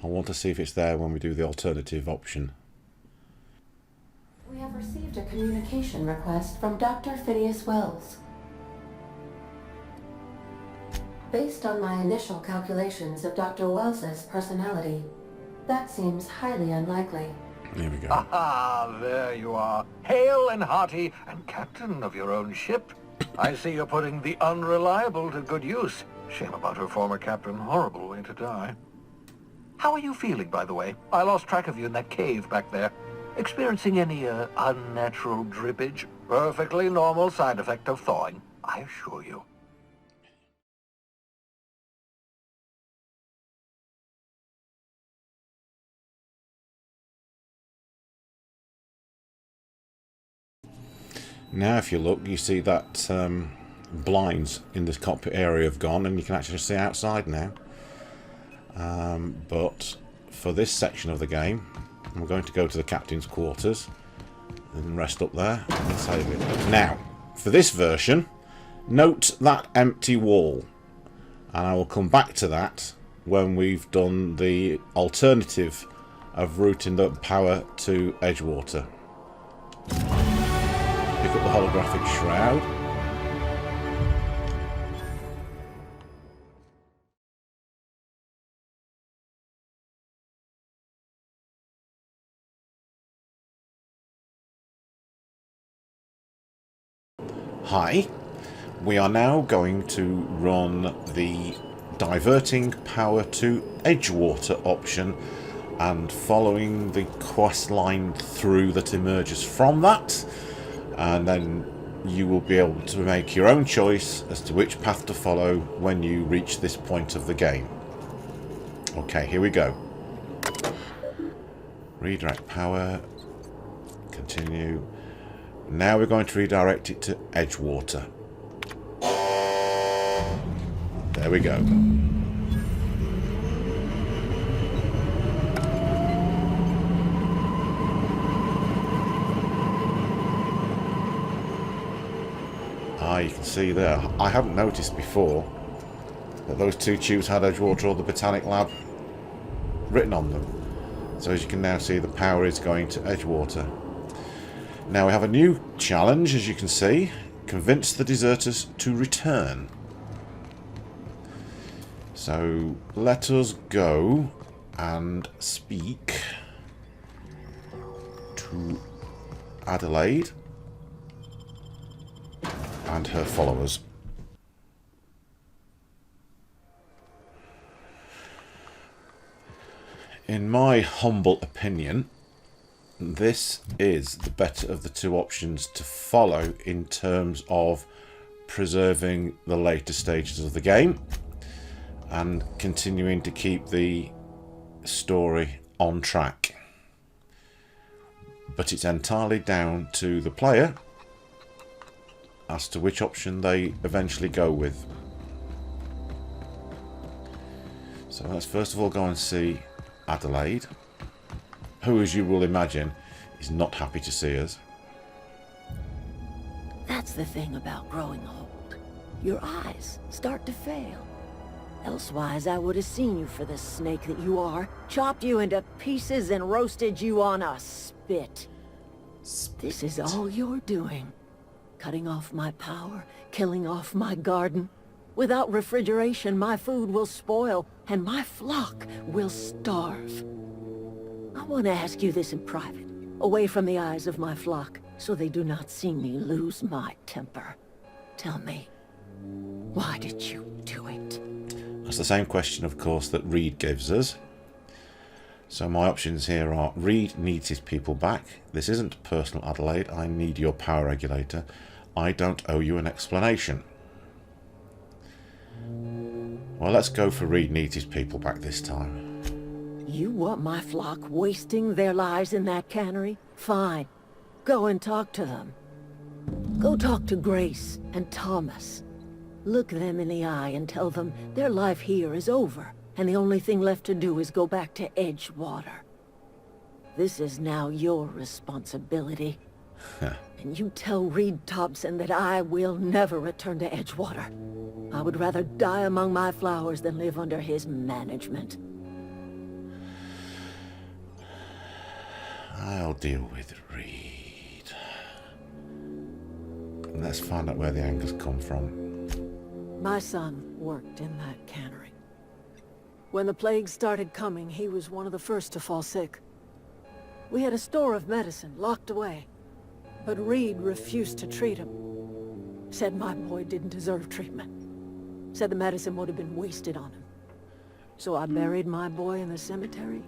I want to see if it's there when we do the alternative option. We have received a communication request from Dr. Phineas Wells. Based on my initial calculations of Dr. Wells's personality, that seems highly unlikely. Here we go. Ah, there you are. Hale and hearty, and captain of your own ship. I see you're putting the Unreliable to good use. Shame about her former captain. Horrible way to die. How are you feeling, by the way? I lost track of you in that cave back there. Experiencing any, unnatural drippage? Perfectly normal side effect of thawing, I assure you. Now if you look, you see that blinds in this cockpit area have gone, and you can actually see outside now. But for this section of the game, I'm going to go to the captain's quarters and rest up there and save it. Now, for this version, note that empty wall, and I will come back to that when we've done the alternative of routing the power to Edgewater. Pick up the holographic shroud. Hi, we are now going to run the diverting power to Edgewater option, and following the quest line through that emerges from that, and then you will be able to make your own choice as to which path to follow when you reach this point of the game. Okay, here we go. Redirect power, continue. Now we're going to redirect it to Edgewater. There we go. You can see there, I hadn't noticed before that those two tubes had Edgewater or the Botanical Lab written on them. So as you can now see, the power is going to Edgewater. Now we have a new challenge, as you can see. Convince the deserters to return. So let us go and speak to Adelaide and her followers. In my humble opinion, this is the better of the two options to follow in terms of preserving the later stages of the game and continuing to keep the story on track. But it's entirely down to the player as to which option they eventually go with. So let's first of all go and see Adelaide, who, as you will imagine, is not happy to see us. That's the thing about growing old. Your eyes start to fail. Elsewise, I would have seen you for the snake that you are, chopped you into pieces and roasted you on a spit. This is all you're doing. Cutting off my power, killing off my garden. Without refrigeration, my food will spoil, and my flock will starve. I want to ask you this in private, away from the eyes of my flock, so they do not see me lose my temper. Tell me, why did you do it? That's the same question, of course, that Reed gives us. So my options here are: Reed needs his people back. This isn't personal, Adelaide. I need your power regulator. I don't owe you an explanation. Well, let's go for Reed needs his people back this time. You want my flock wasting their lives in that cannery? Fine. Go and talk to them. Go talk to Grace and Thomas. Look them in the eye and tell them their life here is over, and the only thing left to do is go back to Edgewater. This is now your responsibility. And you tell Reed Thompson that I will never return to Edgewater. I would rather die among my flowers than live under his management. I'll deal with Reed. Let's find out where the anger's come from. My son worked in that cannery. When the plague started coming, he was one of the first to fall sick. We had a store of medicine locked away, but Reed refused to treat him. Said my boy didn't deserve treatment. Said the medicine would have been wasted on him. So I buried my boy in the cemetery,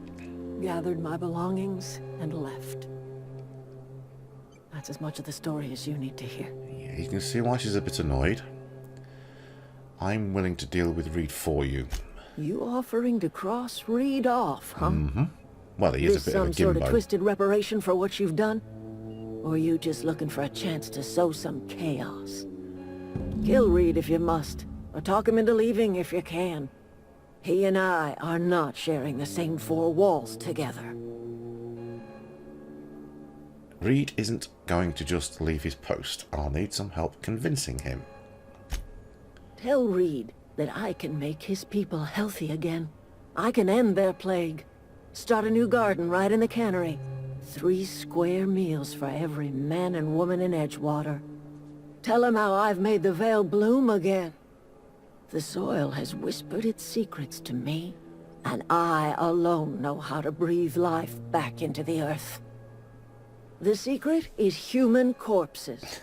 gathered my belongings, and left. That's as much of the story as you need to hear. Yeah, you can see why she's a bit annoyed. I'm willing to deal with Reed for you. You offering to cross Reed off, huh? Mm-hmm. Well, he is a bit of a This some sort gimbo. of twisted reparation for what you've done? Or are you just looking for a chance to sow some chaos? Kill Reed if you must, or talk him into leaving if you can. He and I are not sharing the same four walls together. Reed isn't going to just leave his post. I'll need some help convincing him. Tell Reed that I can make his people healthy again. I can end their plague. Start a new garden right in the cannery. 3 square meals for every man and woman in Edgewater. Tell him how I've made the Vale bloom again. The soil has whispered its secrets to me, and I alone know how to breathe life back into the earth. The secret is human corpses.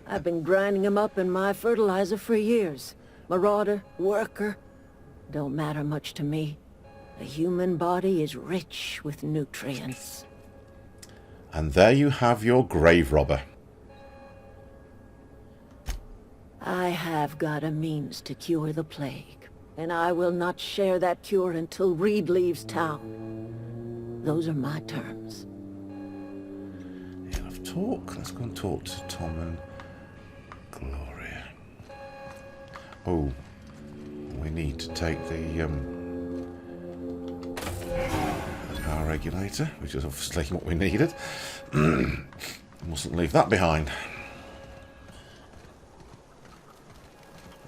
I've been grinding them up in my fertilizer for years. Marauder, worker, don't matter much to me. The human body is rich with nutrients. And there you have your grave robber. I have got a means to cure the plague, and I will not share that cure until Reed leaves town. Those are my terms. Enough talk. Let's go and talk to Tom and Gloria. Oh, we need to take the power regulator, which is obviously what we needed. Mustn't leave that behind.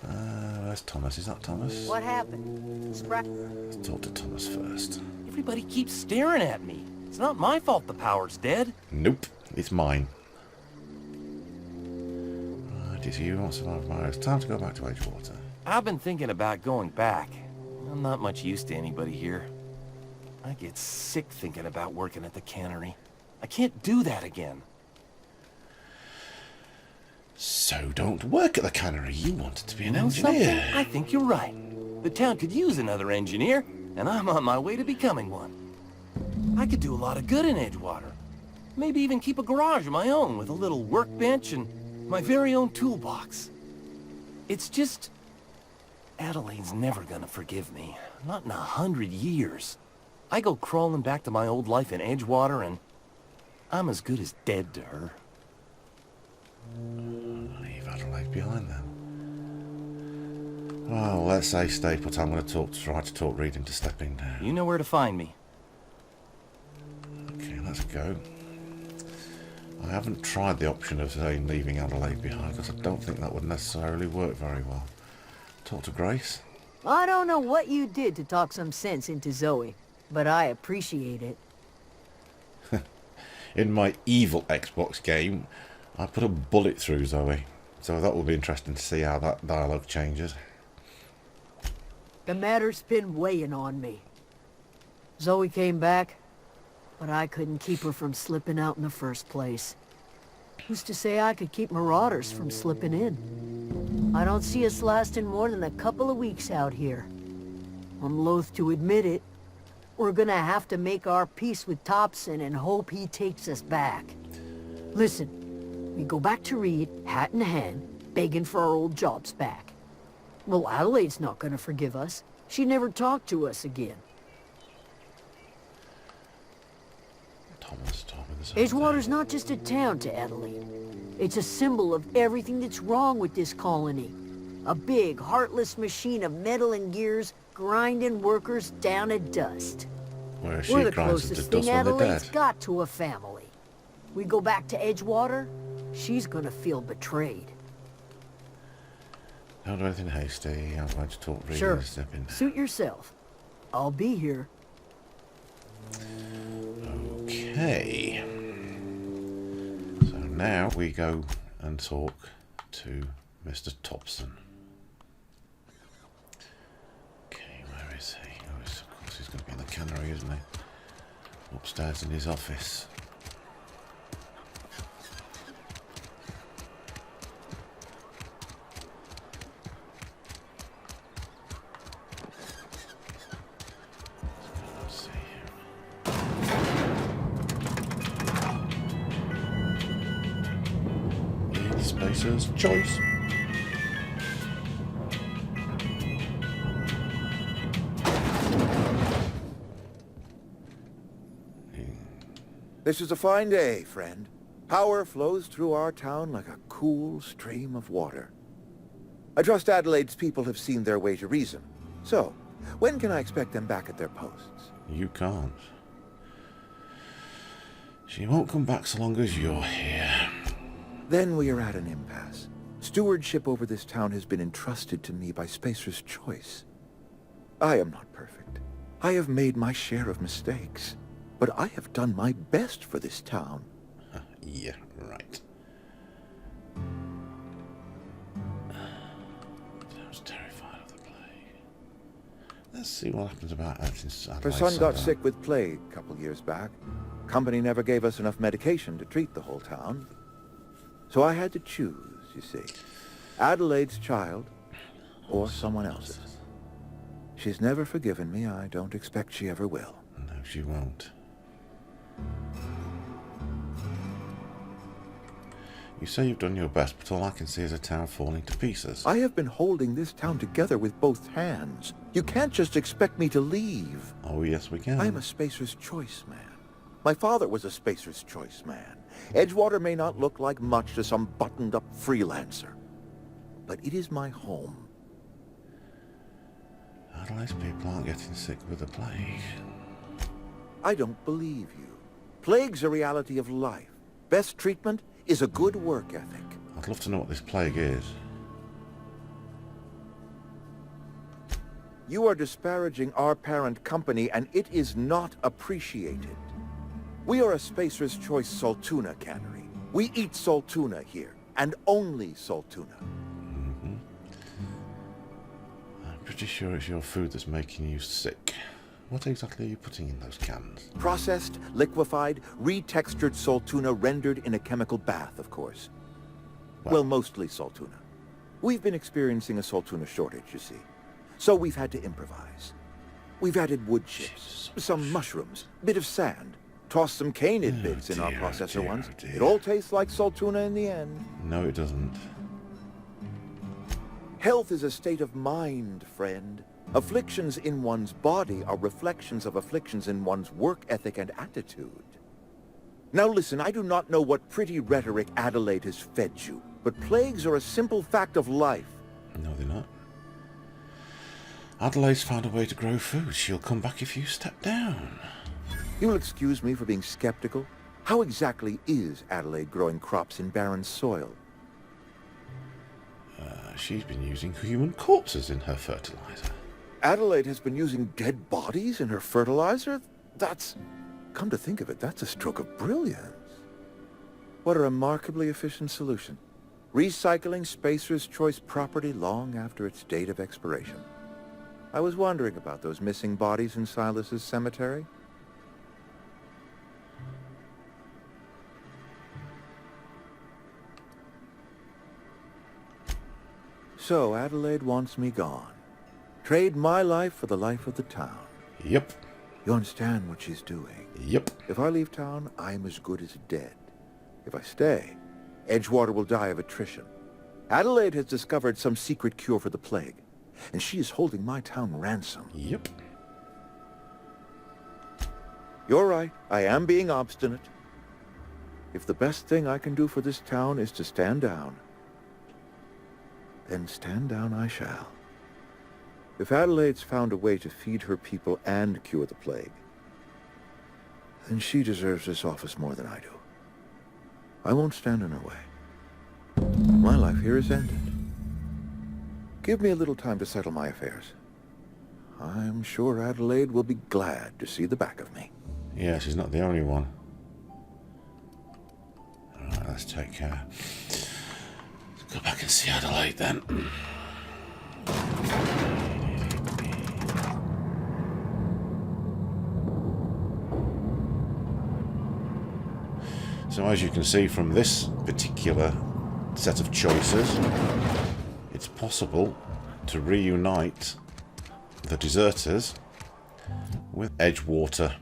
Where's Thomas? Is that Thomas? What happened? Let's talk to Thomas first. Everybody keeps staring at me. It's not my fault the power's dead. Nope, it's mine. Right, it's you who survive fire. It's time to go back to Edgewater. I've been thinking about going back. I'm not much use to anybody here. I get sick thinking about working at the cannery. I can't do that again. So don't work at the cannery. You wanted to be an You know engineer. something? I think you're right. The town could use another engineer, and I'm on my way to becoming one. I could do a lot of good in Edgewater. Maybe even keep a garage of my own with a little workbench and my very own toolbox. It's just... Adelaide's never gonna forgive me. Not in 100 years. I go crawling back to my old life in Edgewater, and I'm as good as dead to her. Leave Adelaide behind then. Well, let's say stay put. I'm going to try to talk Reed into stepping down. You know where to find me. Okay, let's go. I haven't tried the option of saying leaving Adelaide behind because I don't think that would necessarily work very well. Talk to Grace. I don't know what you did to talk some sense into Zoe, but I appreciate it. In my evil Xbox game, I put a bullet through Zoe. So that will be interesting to see how that dialogue changes. The matter's been weighing on me. Zoe came back, but I couldn't keep her from slipping out in the first place. Who's to say I could keep marauders from slipping in? I don't see us lasting more than a couple of weeks out here. I'm loath to admit it. We're gonna have to make our peace with Thompson and hope he takes us back. Listen, we go back to Reed, hat in hand, begging for our old jobs back. Well, Adelaide's not gonna forgive us. She never talked to us again. Thomas. Edgewater's not just a town to Adelaide. It's a symbol of everything that's wrong with this colony. A big, heartless machine of metal and gears grinding workers down to dust. Where We're the closest thing Adelaide's got to a family. We go back to Edgewater, she's gonna feel betrayed. Don't do anything hasty. I'm going to talk Reed Sure, and step in. suit yourself. I'll be here. Okay. So now we go and talk to Mr. Thompson. Okay, where is he? Oh, of course he's going to be in the cannery, isn't he? Upstairs in his office. Spacer's choice. This is a fine day, friend. Power flows through our town like a cool stream of water. I trust Adelaide's people have seen their way to reason. So, when can I expect them back at their posts? You can't. She won't come back so long as you're here. Then we are at an impasse. Stewardship over this town has been entrusted to me by Spacer's Choice. I am not perfect. I have made my share of mistakes. But I have done my best for this town. Yeah, right. I was terrified of the plague. Let's see what happens about Adelaide. Her son got sick with plague a couple years back. Company never gave us enough medication to treat the whole town. So I had to choose, you see. Adelaide's child or someone else's. She's never forgiven me. I don't expect she ever will. No, she won't. You say you've done your best, but all I can see is a town falling to pieces. I have been holding this town together with both hands. You can't just expect me to leave. Oh, yes, we can. I'm a Spacer's Choice man. My father was a Spacer's Choice man. Edgewater may not look like much to some buttoned-up freelancer, but it is my home. Adelaide's people aren't getting sick with the plague. I don't believe you. Plague's a reality of life. Best treatment is a good work ethic. I'd love to know what this plague is. You are disparaging our parent company, and it is not appreciated. We are a Spacer's Choice Saltuna cannery. We eat saltuna here, and only saltuna. Mm-hmm. I'm pretty sure it's your food that's making you sick. What exactly are you putting in those cans? Processed, liquefied, retextured saltuna rendered in a chemical bath, of course. Well, mostly saltuna. We've been experiencing a saltuna shortage, you see. So we've had to improvise. We've added wood chips, some mushrooms, bit of sand, tossed some canid bits in our processor once. It all tastes like saltuna in the end. No, it doesn't. Health is a state of mind, friend. Afflictions in one's body are reflections of afflictions in one's work ethic and attitude. Now listen, I do not know what pretty rhetoric Adelaide has fed you, but plagues are a simple fact of life. No, they're not. Adelaide's found a way to grow food. She'll come back if you step down. You'll excuse me for being skeptical. How exactly is Adelaide growing crops in barren soil? She's been using human corpses in her fertilizer. Adelaide has been using dead bodies in her fertilizer? That's... Come to think of it, that's a stroke of brilliance. What a remarkably efficient solution. Recycling Spacer's Choice property long after its date of expiration. I was wondering about those missing bodies in Silas's cemetery. So Adelaide wants me gone. Trade my life for the life of the town. Yep. You understand what she's doing? Yep. If I leave town, I'm as good as dead. If I stay, Edgewater will die of attrition. Adelaide has discovered some secret cure for the plague, and she is holding my town ransom. Yep. You're right. I am being obstinate. If the best thing I can do for this town is to stand down, then stand down I shall. If Adelaide's found a way to feed her people and cure the plague, then she deserves this office more than I do. I won't stand in her way. My life here is ended. Give me a little time to settle my affairs. I'm sure Adelaide will be glad to see the back of me. Yeah, she's not the only one. Alright, let's take care. Let's go back and see Adelaide then. So as you can see from this particular set of choices, it's possible to reunite the deserters with Edgewater.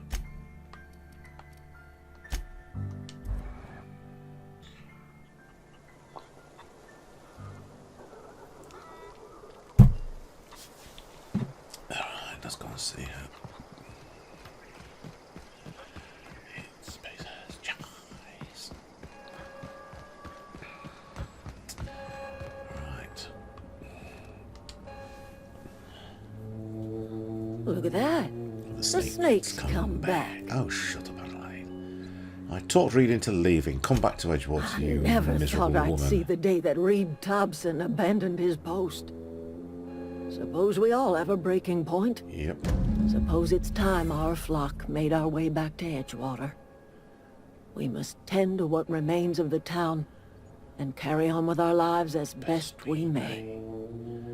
Alright, let's go and see her. Look at that. The snake's come back. Oh, shut up, Adelaide. I talked Reed into leaving. Come back to Edgewater, you Never miserable thought I'd woman. see the day that Reed Thompson abandoned his post. Suppose we all have a breaking point. Yep. Suppose it's time our flock made our way back to Edgewater. We must tend to what remains of the town and carry on with our lives as best we may.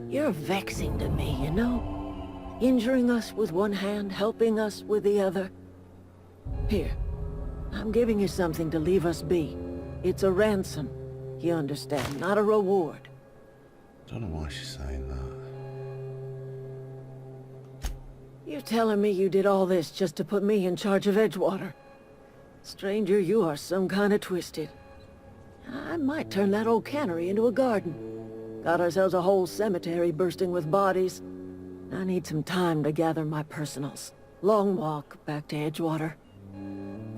You're vexing to me, you know? Injuring us with one hand, helping us with the other. Here, I'm giving you something to leave us be. It's a ransom, you understand, not a reward. Don't know why she's saying that. You're telling me you did all this just to put me in charge of Edgewater? Stranger, you are some kind of twisted. I might turn that old cannery into a garden. Got ourselves a whole cemetery bursting with bodies. I need some time to gather my personals. Long walk back to Edgewater.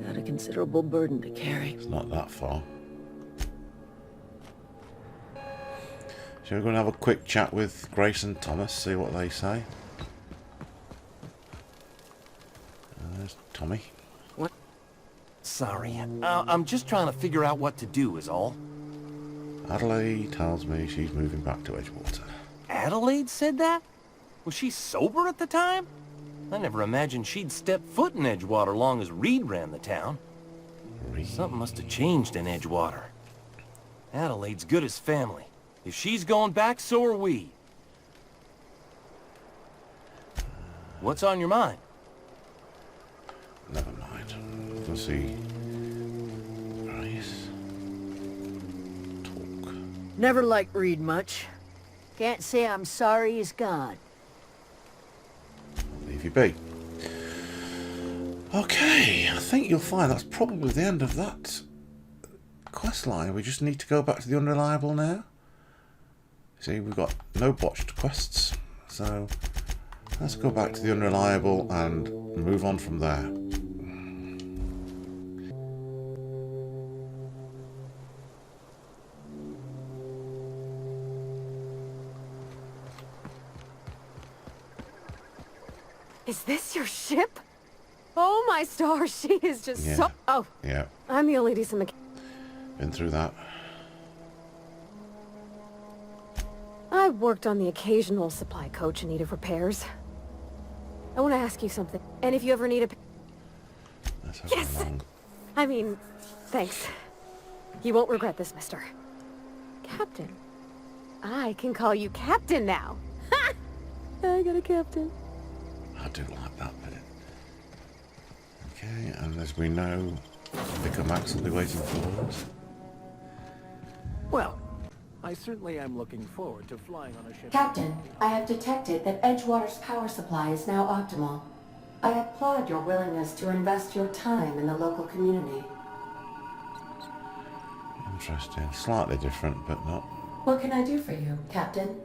Got a considerable burden to carry. It's not that far. Shall we go and have a quick chat with Grace and Thomas, see what they say? There's Tommy. What? Sorry, I'm just trying to figure out what to do is all. Adelaide tells me she's moving back to Edgewater. Adelaide said that? Was she sober at the time? I never imagined she'd step foot in Edgewater long as Reed ran the town. Something must have changed in Edgewater. Adelaide's good as family. If she's going back, so are we. What's on your mind? Never mind. We'll see. Grace. Talk. Never liked Reed much. Can't say I'm sorry he's gone. I'll leave you be. Okay, I think you'll find that's probably the end of that quest line. We just need to go back to the Unreliable now. See, we've got no botched quests, so let's go back to the Unreliable and move on from there. Is this your ship? Oh my stars, she is just Yeah. so... Oh, Yeah, I'm the only decent mechanic. been through that. I worked on the occasional supply coach in need of repairs. I want to ask you something. And if you ever need a... That's Yes! long. I mean, thanks. You won't regret this, mister. Captain. I can call you Captain now. Ha! I got a captain. I do like that bit. Okay, and as we know, Vicar Max will be waiting for us. Well, I certainly am looking forward to flying on a ship. Captain, I have detected that Edgewater's power supply is now optimal. I applaud your willingness to invest your time in the local community. Interesting. Slightly different, but not. What can I do for you, Captain?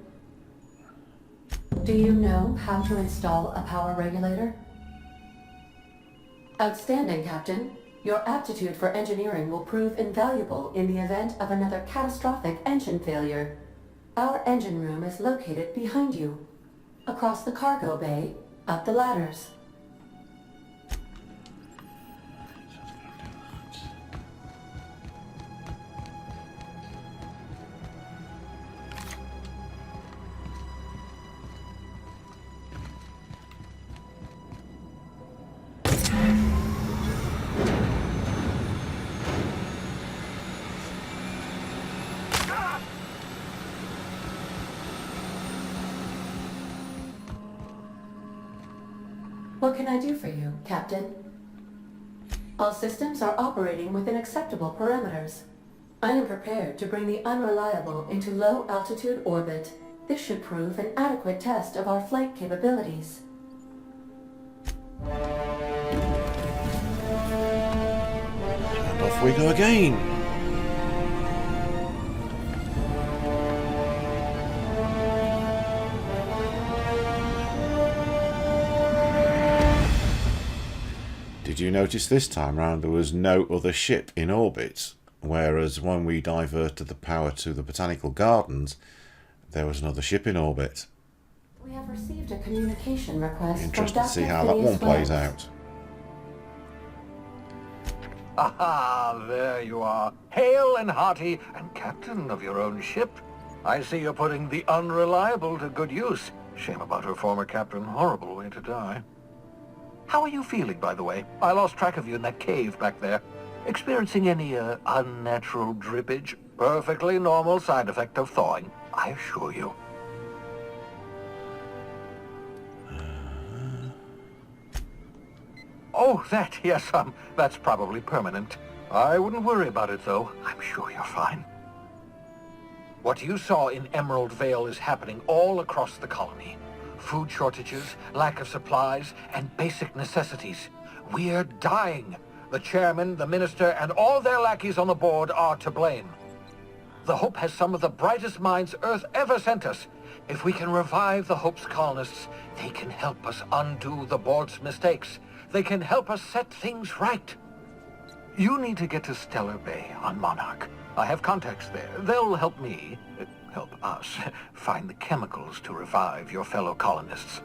Do you know how to install a power regulator? Outstanding, Captain. Your aptitude for engineering will prove invaluable in the event of another catastrophic engine failure. Our engine room is located behind you, across the cargo bay, up the ladders. What can I do for you, Captain? All systems are operating within acceptable parameters. I am prepared to bring the Unreliable into low-altitude orbit. This should prove an adequate test of our flight capabilities. And off we go again. Did you notice this time round there was no other ship in orbit, whereas when we diverted the power to the Botanical Gardens, there was another ship in orbit. We have received a communication request. Interested to see how that one plays out. Aha, there you are. Hale and hearty, and captain of your own ship. I see you're putting the unreliable to good use. Shame about her former captain. Horrible way to die. How are you feeling, by the way? I lost track of you in that cave back there. Experiencing any, unnatural drippage? Perfectly normal side effect of thawing, I assure you. Oh, that, yes, that's probably permanent. I wouldn't worry about it, though. I'm sure you're fine. What you saw in Emerald Vale is happening all across the colony. Food shortages, lack of supplies, and basic necessities. We're dying. The chairman, the minister, and all their lackeys on the board are to blame. The Hope has some of the brightest minds Earth ever sent us. If we can revive the Hope's colonists, they can help us undo the board's mistakes. They can help us set things right. You need to get to Stellar Bay on Monarch. I have contacts there. They'll help me, help us, find the chemicals to revive your fellow colonists.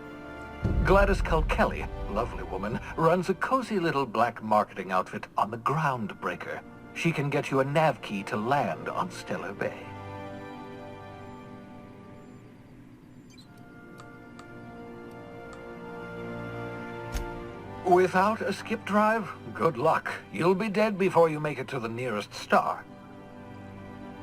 Gladys Kelly, lovely woman, runs a cozy little black marketing outfit on the Groundbreaker. She can get you a nav key to land on Stellar Bay. Without a skip drive, good luck. You'll be dead before you make it to the nearest star.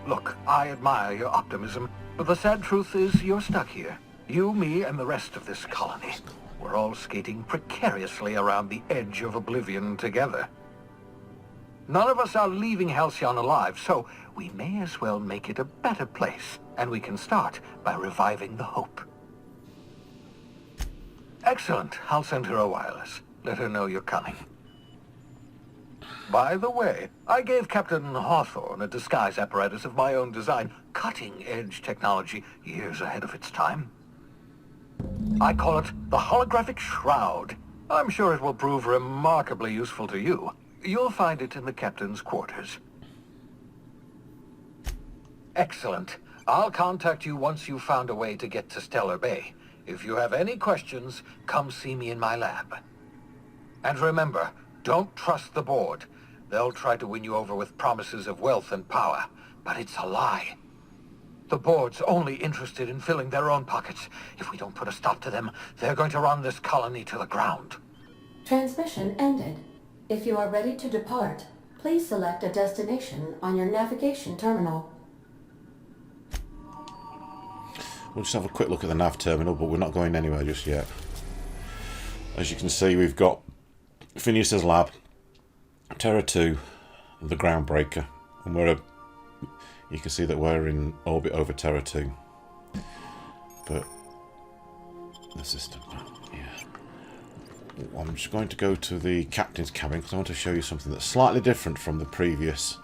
Look, I admire your optimism, but the sad truth is you're stuck here. You, me, and the rest of this colony. We're all skating precariously around the edge of oblivion together. None of us are leaving Halcyon alive, so we may as well make it a better place, and we can start by reviving the Hope. Excellent. I'll send her a wireless. Let her know you're coming. By the way, I gave Captain Hawthorne a disguise apparatus of my own design, cutting-edge technology, years ahead of its time. I call it the Holographic Shroud. I'm sure it will prove remarkably useful to you. You'll find it in the captain's quarters. Excellent. I'll contact you once you've found a way to get to Stellar Bay. If you have any questions, come see me in my lab. And remember, don't trust the board. They'll try to win you over with promises of wealth and power, but it's a lie. The board's only interested in filling their own pockets. If we don't put a stop to them, they're going to run this colony to the ground. Transmission ended. If you are ready to depart, please select a destination on your navigation terminal. We'll just have a quick look at the nav terminal, but we're not going anywhere just yet. As you can see, we've got Phineas's lab, Terra 2, the Groundbreaker, and you can see that we're in orbit over Terra 2. But the system, yeah. I'm just going to go to the captain's cabin because I want to show you something that's slightly different from the previous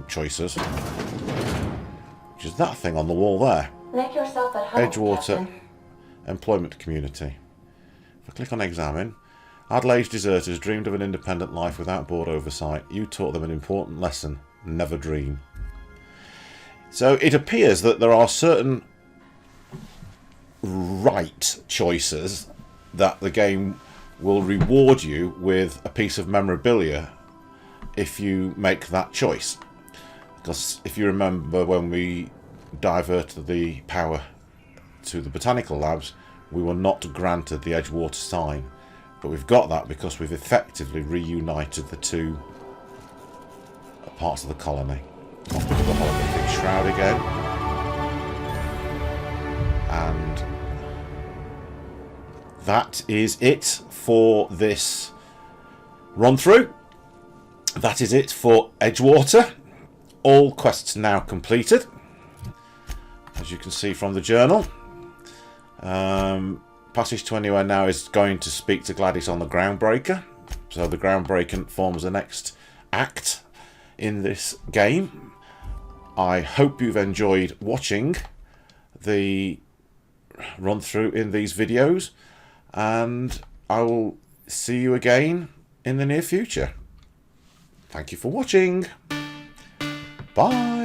choices, which is that thing on the wall there. Make yourself at home, Edgewater Captain. Employment Community. If I click on Examine, Adelaide's deserters dreamed of an independent life without board oversight. You taught them an important lesson: never dream. So it appears that there are certain right choices that the game will reward you with a piece of memorabilia if you make that choice. Because if you remember, when we diverted the power to the Botanical Labs, we were not granted the Edgewater sign. But we've got that because we've effectively reunited the two parts of the colony. I'll look at the holographic shroud again. And that is it for this run through. That is it for Edgewater. All quests now completed, as you can see from the journal. Passage to Anywhere now is going to speak to Gladys on the Groundbreaker. So the Groundbreaker forms the next act in this game. I hope you've enjoyed watching the run through in these videos, and I will see you again in the near future. Thank you for watching. Bye.